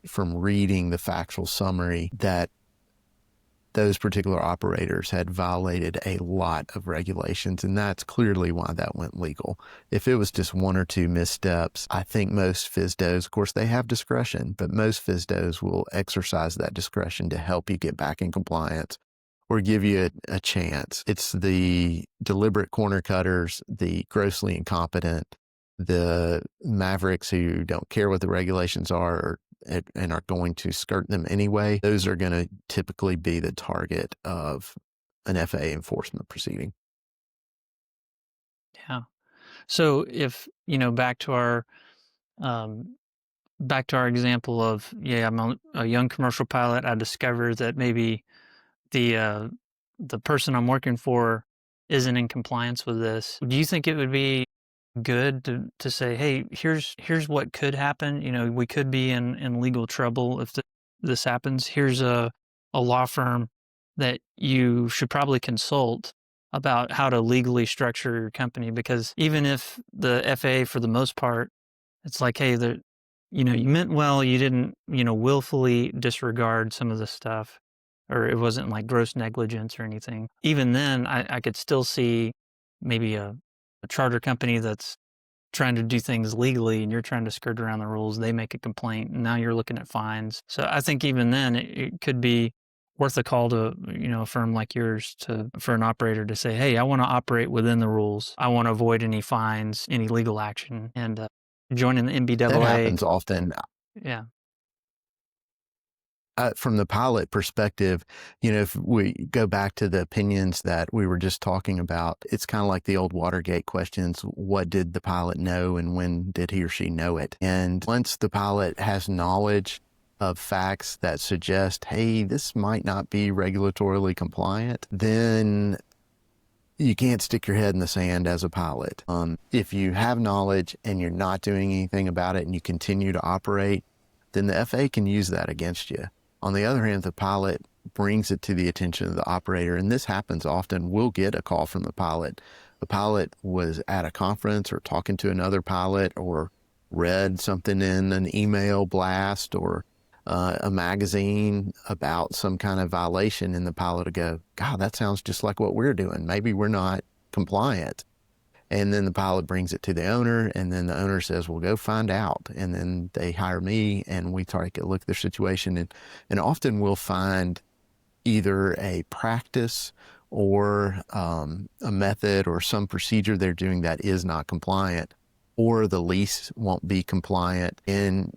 from reading the factual summary that those particular operators had violated a lot of regulations, and that's clearly why that went legal. If it was just one or two missteps, I think most FSDOs, of course, they have discretion, but most FSDOs will exercise that discretion to help you get back in compliance or give you a chance. It's the deliberate corner cutters, the grossly incompetent, the mavericks who don't care what the regulations are and are going to skirt them anyway. Those are going to typically be the target of an FAA enforcement proceeding. Yeah. So if, back to our example of, I'm a young commercial pilot. I discover that maybe the person I'm working for isn't in compliance with this. Do you think it would be good to say, hey, here's what could happen? We could be in legal trouble if this happens. Here's a law firm that you should probably consult about how to legally structure your company, because even if the FAA, for the most part, it's like, hey, you meant well, you didn't, willfully disregard some of the stuff, or it wasn't like gross negligence or anything. Even then, I could still see maybe a charter company that's trying to do things legally and you're trying to skirt around the rules. They make a complaint and now you're looking at fines. So I think even then it could be worth a call to, a firm like yours for an operator to say, hey, I want to operate within the rules. I want to avoid any fines, any legal action, and joining the NBAA. That happens often. Yeah. From the pilot perspective, if we go back to the opinions that we were just talking about, it's kind of like the old Watergate questions. What did the pilot know and when did he or she know it? And once the pilot has knowledge of facts that suggest, hey, this might not be regulatorily compliant, then you can't stick your head in the sand as a pilot. If you have knowledge and you're not doing anything about it and you continue to operate, then the FAA can use that against you. On the other hand, the pilot brings it to the attention of the operator, and this happens often. We'll get a call from the pilot. The pilot was at a conference or talking to another pilot or read something in an email blast or a magazine about some kind of violation, and the pilot will go, God, that sounds just like what we're doing. Maybe we're not compliant. And then the pilot brings it to the owner, and then the owner says, well, go find out. And then they hire me, and we take a look at their situation. And often we'll find either a practice or a method or some procedure they're doing that is not compliant, or the lease won't be compliant. And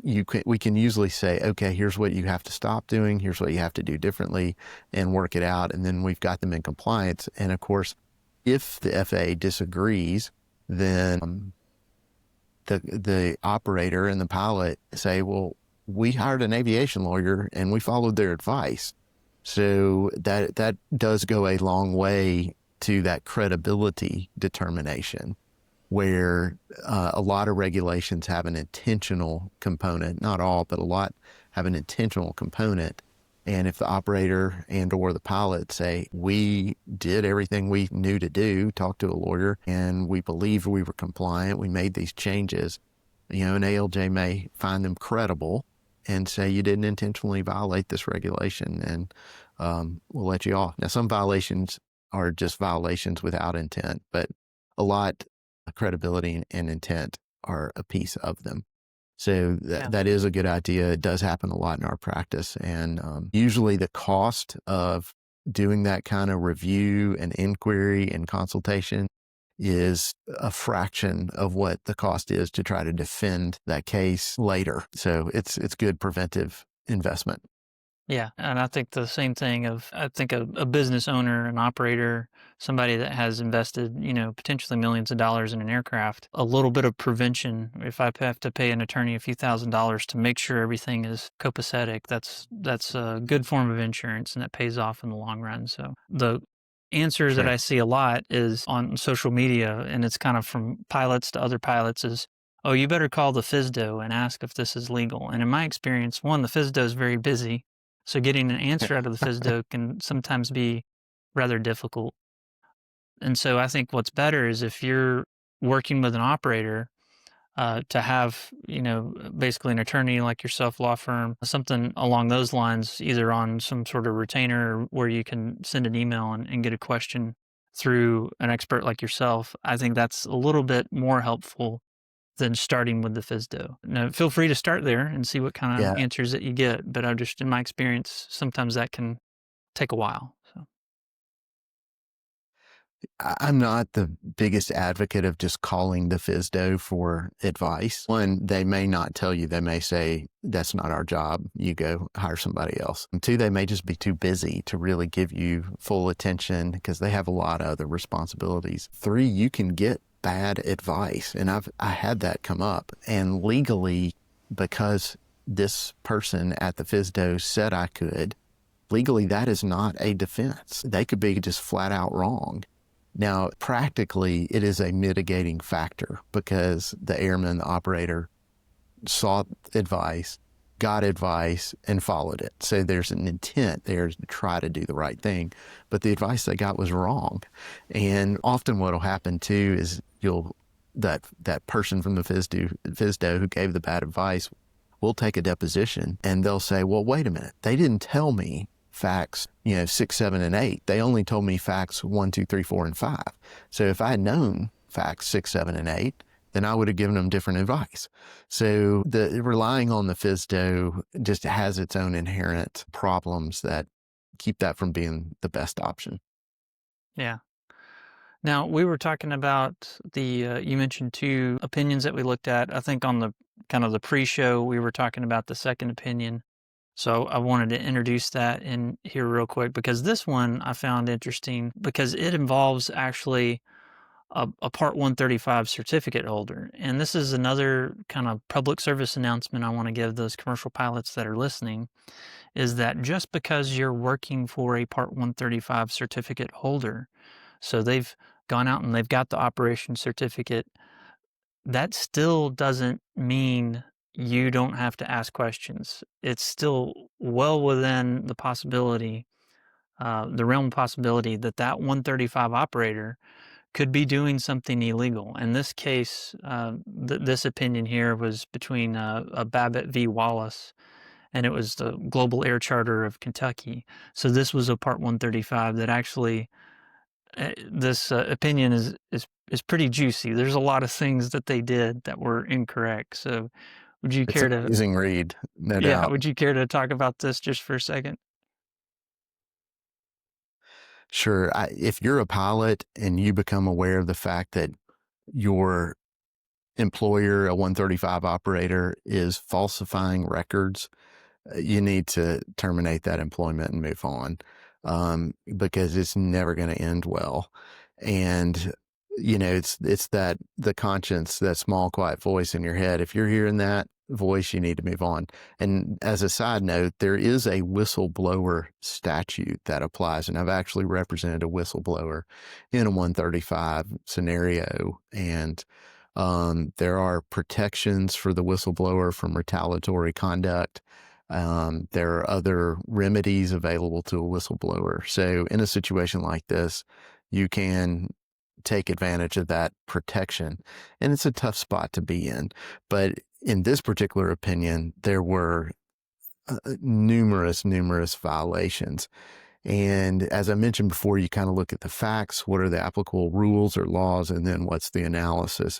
we can usually say, okay, here's what you have to stop doing. Here's what you have to do differently, and work it out. And then we've got them in compliance. And of course, if the FAA disagrees, then the operator and the pilot say, well, we hired an aviation lawyer and we followed their advice. So that does go a long way to that credibility determination, where a lot of regulations have an intentional component, not all, but a lot have an intentional component. And if the operator and or the pilot say, we did everything we knew to do, talk to a lawyer, and we believe we were compliant, we made these changes, an ALJ may find them credible and say you didn't intentionally violate this regulation, and we'll let you off. Now, some violations are just violations without intent, but a lot of credibility and intent are a piece of them. So that is a good idea. It does happen a lot in our practice. And usually the cost of doing that kind of review and inquiry and consultation is a fraction of what the cost is to try to defend that case later. So it's good preventive investment. Yeah. And I think the same thing I think a business owner, an operator, somebody that has invested, potentially millions of dollars in an aircraft, a little bit of prevention. If I have to pay an attorney a few $1,000s to make sure everything is copacetic, that's a good form of insurance, and that pays off in the long run. So the answer that Sure. I see a lot is on social media, and it's kind of from pilots to other pilots is, oh, you better call the FSDO and ask if this is legal. And in my experience, one, the FSDO is very busy. So getting an answer out of the FSDO can sometimes be rather difficult. And so I think what's better is if you're working with an operator, to have, basically an attorney like yourself, law firm, something along those lines, either on some sort of retainer where you can send an email and get a question through an expert like yourself. I think that's a little bit more helpful than starting with the FSDO. Now, feel free to start there and see what kind of Yeah. answers that you get. But in my experience, sometimes that can take a while. So. I'm not the biggest advocate of just calling the FSDO for advice. One, they may not tell you. They may say, that's not our job. You go hire somebody else. And two, they may just be too busy to really give you full attention because they have a lot of other responsibilities. Three, you can get bad advice. And I had that come up. And legally, because this person at the FSDO said I could, legally, that is not a defense. They could be just flat out wrong. Now, practically, it is a mitigating factor because the airman, the operator, sought advice, got advice, and followed it. So there's an intent there to try to do the right thing, but the advice they got was wrong. And often what will happen too is that person from the FSDO who gave the bad advice will take a deposition and they'll say, well, wait a minute, they didn't tell me facts, 6, 7, and 8. They only told me facts 1, 2, 3, 4, and 5. So if I had known facts 6, 7, and 8, then I would have given them different advice. So the relying on the FSDO just has its own inherent problems that keep that from being the best option. Yeah. Now, we were talking about you mentioned 2 opinions that we looked at. I think on the kind of the pre-show, we were talking about the second opinion. So I wanted to introduce that in here real quick because this one I found interesting because it involves actually a Part 135 certificate holder. And this is another kind of public service announcement I want to give those commercial pilots that are listening, is that just because you're working for a Part 135 certificate holder, so they've gone out and they've got the operation certificate, that still doesn't mean you don't have to ask questions. It's still well within the possibility, the realm of possibility that 135 operator could be doing something illegal. In this case, this opinion here was between a Babbitt v. Wallace, and it was the Global Air Charter of Kentucky. So this was a Part 135 that actually, this opinion is pretty juicy. There's a lot of things that they did that were incorrect. So would you care It's an to, amazing read, no doubt. would you care to talk about this just for a second? Sure. If you're a pilot and you become aware of the fact that your employer, a 135 operator, is falsifying records, you need to terminate that employment and move on, because it's never going to end well. And it's that the conscience, that small, quiet voice in your head. If you're hearing that voice, you need to move on. And as a side note, there is a whistleblower statute that applies. And I've actually represented a whistleblower in a 135 scenario. And there are protections for the whistleblower from retaliatory conduct. There are other remedies available to a whistleblower. So in a situation like this, you can take advantage of that protection. And it's a tough spot to be in. But in this particular opinion, there were numerous violations. And as I mentioned before, you kind of look at the facts, what are the applicable rules or laws, and then what's the analysis.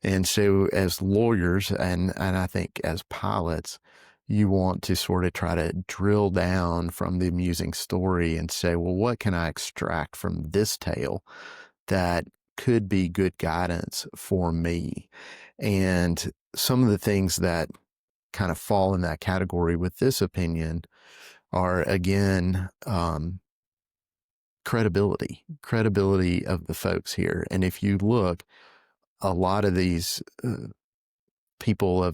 And so as lawyers, and I think as pilots, you want to sort of try to drill down from the amusing story and say, well, what can I extract from this tale that could be good guidance for me? And some of the things that kind of fall in that category with this opinion are, again, credibility of the folks here. And if you look, a lot of these people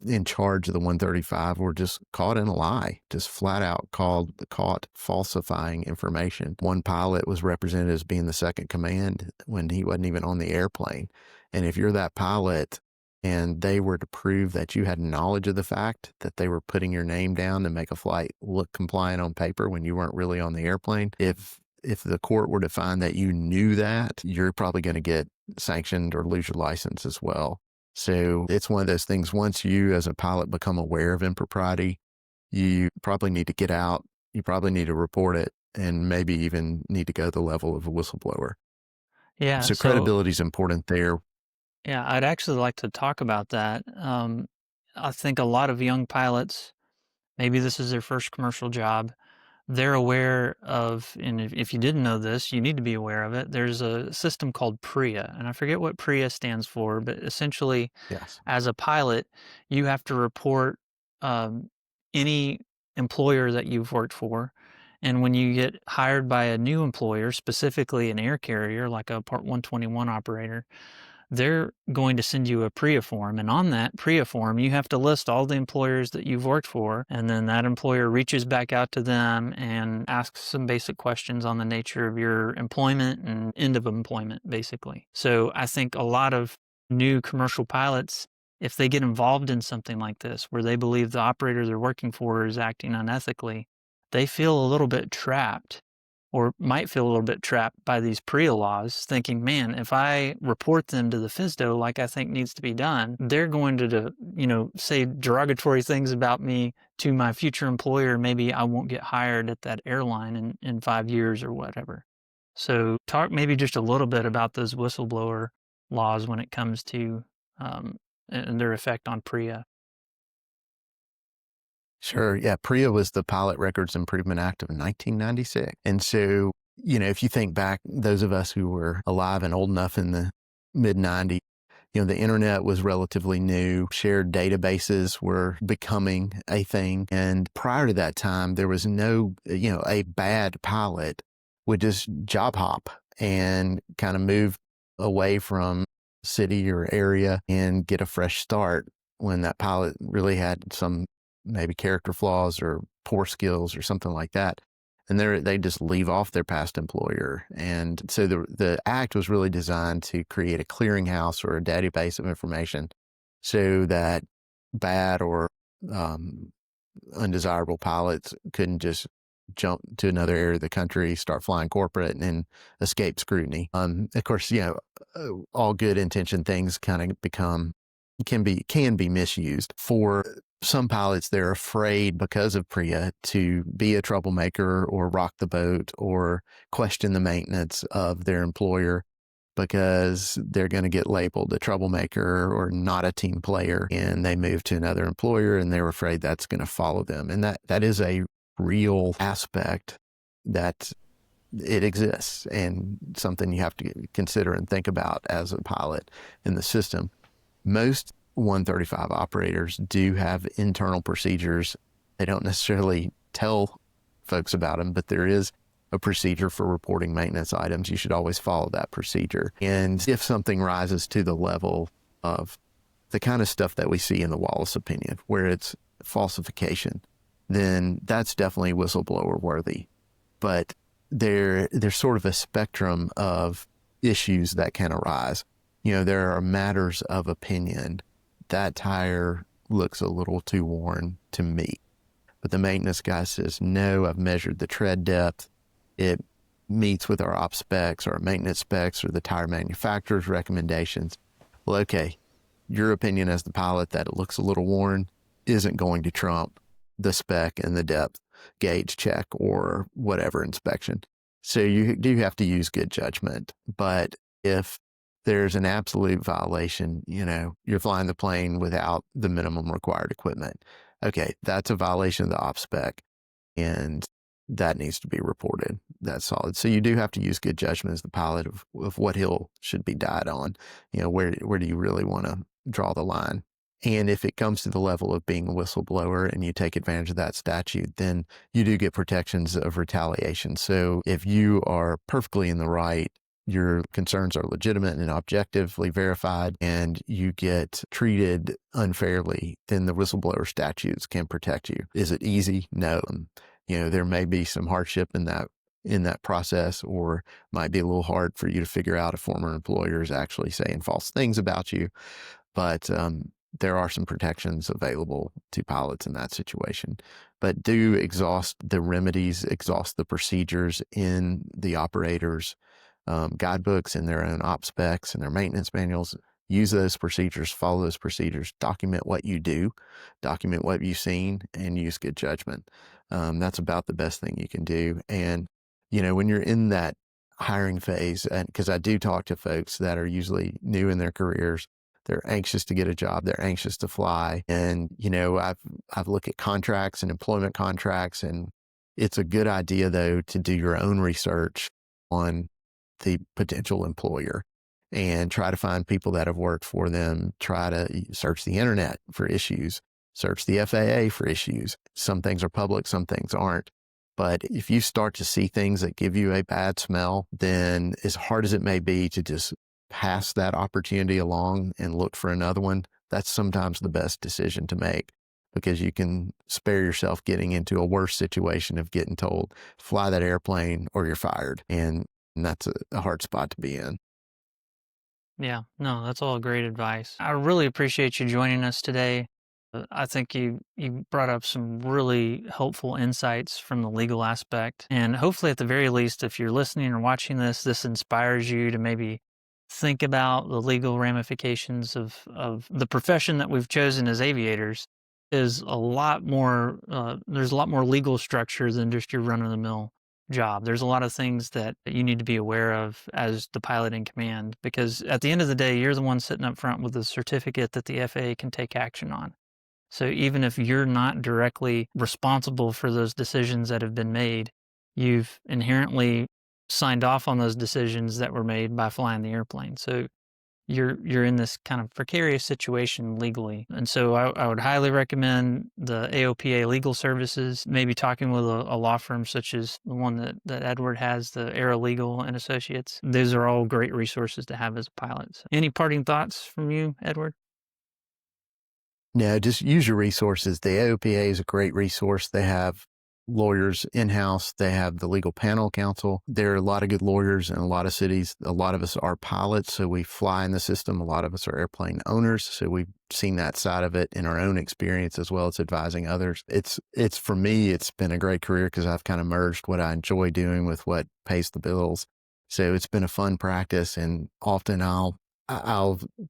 in charge of the 135 were just caught in a lie, just flat out caught falsifying information. One pilot was represented as being the second command when he wasn't even on the airplane. And if you're that pilot and they were to prove that you had knowledge of the fact that they were putting your name down to make a flight look compliant on paper when you weren't really on the airplane, if the court were to find that you knew that, you're probably going to get sanctioned or lose your license as well. So it's one of those things, once you as a pilot become aware of impropriety, you probably need to get out, you probably need to report it, and maybe even need to go to the level of a whistleblower. Yeah. So credibility is important there. Yeah, I'd actually like to talk about that. I think a lot of young pilots, maybe this is their first commercial job, they're aware of, and if you didn't know this, you need to be aware of it. There's a system called PRIA, and I forget what PRIA stands for, but essentially, Yes. as a pilot, you have to report any employer that you've worked for. And when you get hired by a new employer, specifically an air carrier, like a Part 121 operator, they're going to send you a PRIA form. And on that PRIA form, you have to list all the employers that you've worked for. And then that employer reaches back out to them and asks some basic questions on the nature of your employment and end of employment, basically. So I think a lot of new commercial pilots, if they get involved in something like this, where they believe the operator they're working for is acting unethically, they feel a little bit trapped, or might feel a little bit trapped by these PRIA laws, thinking, man, if I report them to the FSDO like I think needs to be done, they're going to, say derogatory things about me to my future employer. Maybe I won't get hired at that airline in 5 years or whatever. So talk maybe just a little bit about those whistleblower laws when it comes to and their effect on PRIA. Sure. Yeah. PRIA was the Pilot Records Improvement Act of 1996. And so, if you think back, those of us who were alive and old enough in the mid 90s, the internet was relatively new. Shared databases were becoming a thing. And prior to that time, there was no, a bad pilot would just job hop and kind of move away from city or area and get a fresh start when that pilot really had some maybe character flaws or poor skills or something like that. And they just leave off their past employer. And so the act was really designed to create a clearinghouse or a database of information so that bad or undesirable pilots couldn't just jump to another area of the country, start flying corporate, and then escape scrutiny. Of course, all good intentioned things kind of can be misused. For some pilots, they're afraid because of PRIA to be a troublemaker or rock the boat or question the maintenance of their employer because they're going to get labeled a troublemaker or not a team player, and they move to another employer and they're afraid that's going to follow them. And that is a real aspect that it exists and something you have to consider and think about as a pilot in the system. Most 135 operators do have internal procedures. They don't necessarily tell folks about them, but there is a procedure for reporting maintenance items. You should always follow that procedure. And if something rises to the level of the kind of stuff that we see in the Wallace opinion, where it's falsification, then that's definitely whistleblower worthy. But there's sort of a spectrum of issues that can arise. There are matters of opinion. That tire looks a little too worn to me. But the maintenance guy says, no, I've measured the tread depth. It meets with our op specs or our maintenance specs or the tire manufacturer's recommendations. Well, okay, your opinion as the pilot that it looks a little worn isn't going to trump the spec and the depth gauge check or whatever inspection. So you do have to use good judgment. But if there's an absolute violation, you're flying the plane without the minimum required equipment. Okay, that's a violation of the op spec, and that needs to be reported. That's solid. So you do have to use good judgment as the pilot of what hill should be died on. Where do you really want to draw the line? And if it comes to the level of being a whistleblower and you take advantage of that statute, then you do get protections of retaliation. So if you are perfectly in the right, your concerns are legitimate and objectively verified and you get treated unfairly, then the whistleblower statutes can protect you. Is it easy? No. There may be some hardship in that process, or might be a little hard for you to figure out if former employer is actually saying false things about you. But there are some protections available to pilots in that situation. But do exhaust the remedies, exhaust the procedures in the operators' guidebooks and their own op specs and their maintenance manuals. Use those procedures, follow those procedures, document what you do, document what you've seen, and use good judgment. That's about the best thing you can do. And, when you're in that hiring phase, and because I do talk to folks that are usually new in their careers, they're anxious to get a job. They're anxious to fly. And, I've looked at contracts and employment contracts, and it's a good idea, though, to do your own research on the potential employer and try to find people that have worked for them. Try to search the internet for issues, search the FAA for issues. Some things are public, some things aren't. But if you start to see things that give you a bad smell, then as hard as it may be to just pass that opportunity along and look for another one, that's sometimes the best decision to make, because you can spare yourself getting into a worse situation of getting told, fly that airplane or you're fired. And that's a hard spot to be in. Yeah, no, that's all great advice. I really appreciate you joining us today. I think you brought up some really helpful insights from the legal aspect. And hopefully, at the very least, if you're listening or watching this inspires you to maybe think about the legal ramifications of the profession that we've chosen as aviators. Is a lot more, there's a lot more legal structure than just your run-of-the-mill job. There's a lot of things that you need to be aware of as the pilot in command, because at the end of the day, you're the one sitting up front with the certificate that the FAA can take action on. So even if you're not directly responsible for those decisions that have been made, you've inherently signed off on those decisions that were made by flying the airplane. So you're in this kind of precarious situation legally. And so I would highly recommend the AOPA legal services, maybe talking with a law firm such as the one that Edward has, the AeroLegal and Associates. Those are all great resources to have as a pilot. So any parting thoughts from you, Edward? No, just use your resources. The AOPA is a great resource. They have lawyers in-house. They have the legal panel council. There are a lot of good lawyers in a lot of cities. A lot of us are pilots, so we fly in the system. A lot of us are airplane owners, so we've seen that side of it in our own experience as well as advising others. It's for me, it's been a great career because I've kind of merged what I enjoy doing with what pays the bills. So it's been a fun practice, and often I'll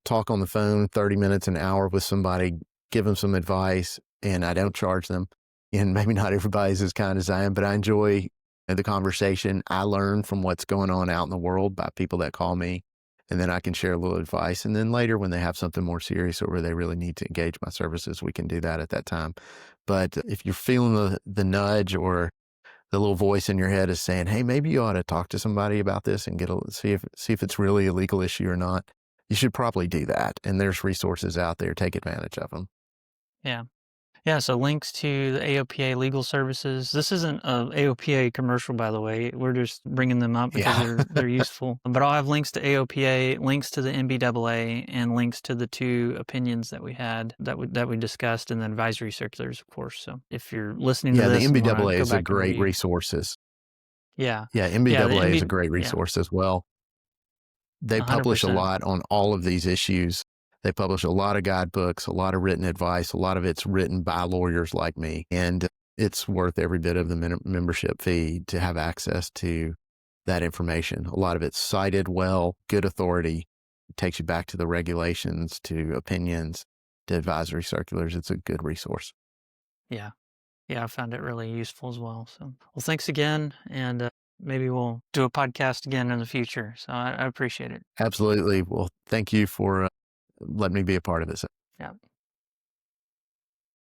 talk on the phone 30 minutes, an hour with somebody, give them some advice, and I don't charge them. And maybe not everybody's as kind as I am, but I enjoy the conversation. I learn from what's going on out in the world by people that call me, and then I can share a little advice. And then later, when they have something more serious or where they really need to engage my services, we can do that at that time. But if you're feeling the nudge or the little voice in your head is saying, hey, maybe you ought to talk to somebody about this and see if it's really a legal issue or not, you should probably do that. And there's resources out there. Take advantage of them. Yeah. Yeah, so links to the AOPA legal services. This isn't an AOPA commercial, by the way. We're just bringing them up because they're useful. But I'll have links to AOPA, links to the NBAA, and links to the two opinions that we had that we discussed, and the advisory circulars, of course. So if you're listening to this, the NBAA is a great resource. Yeah, NBAA is a great resource as well. They 100%. publish a lot on all of these issues. They publish a lot of guidebooks, a lot of written advice. A lot of it's written by lawyers like me, and it's worth every bit of the membership fee to have access to that information. A lot of it's cited well, good authority. It takes you back to the regulations, to opinions, to advisory circulars. It's a good resource. Yeah, I found it really useful as well. So, well, thanks again, and maybe we'll do a podcast again in the future. So I appreciate it. Absolutely. Well, thank you for letting me be a part of this. Yeah.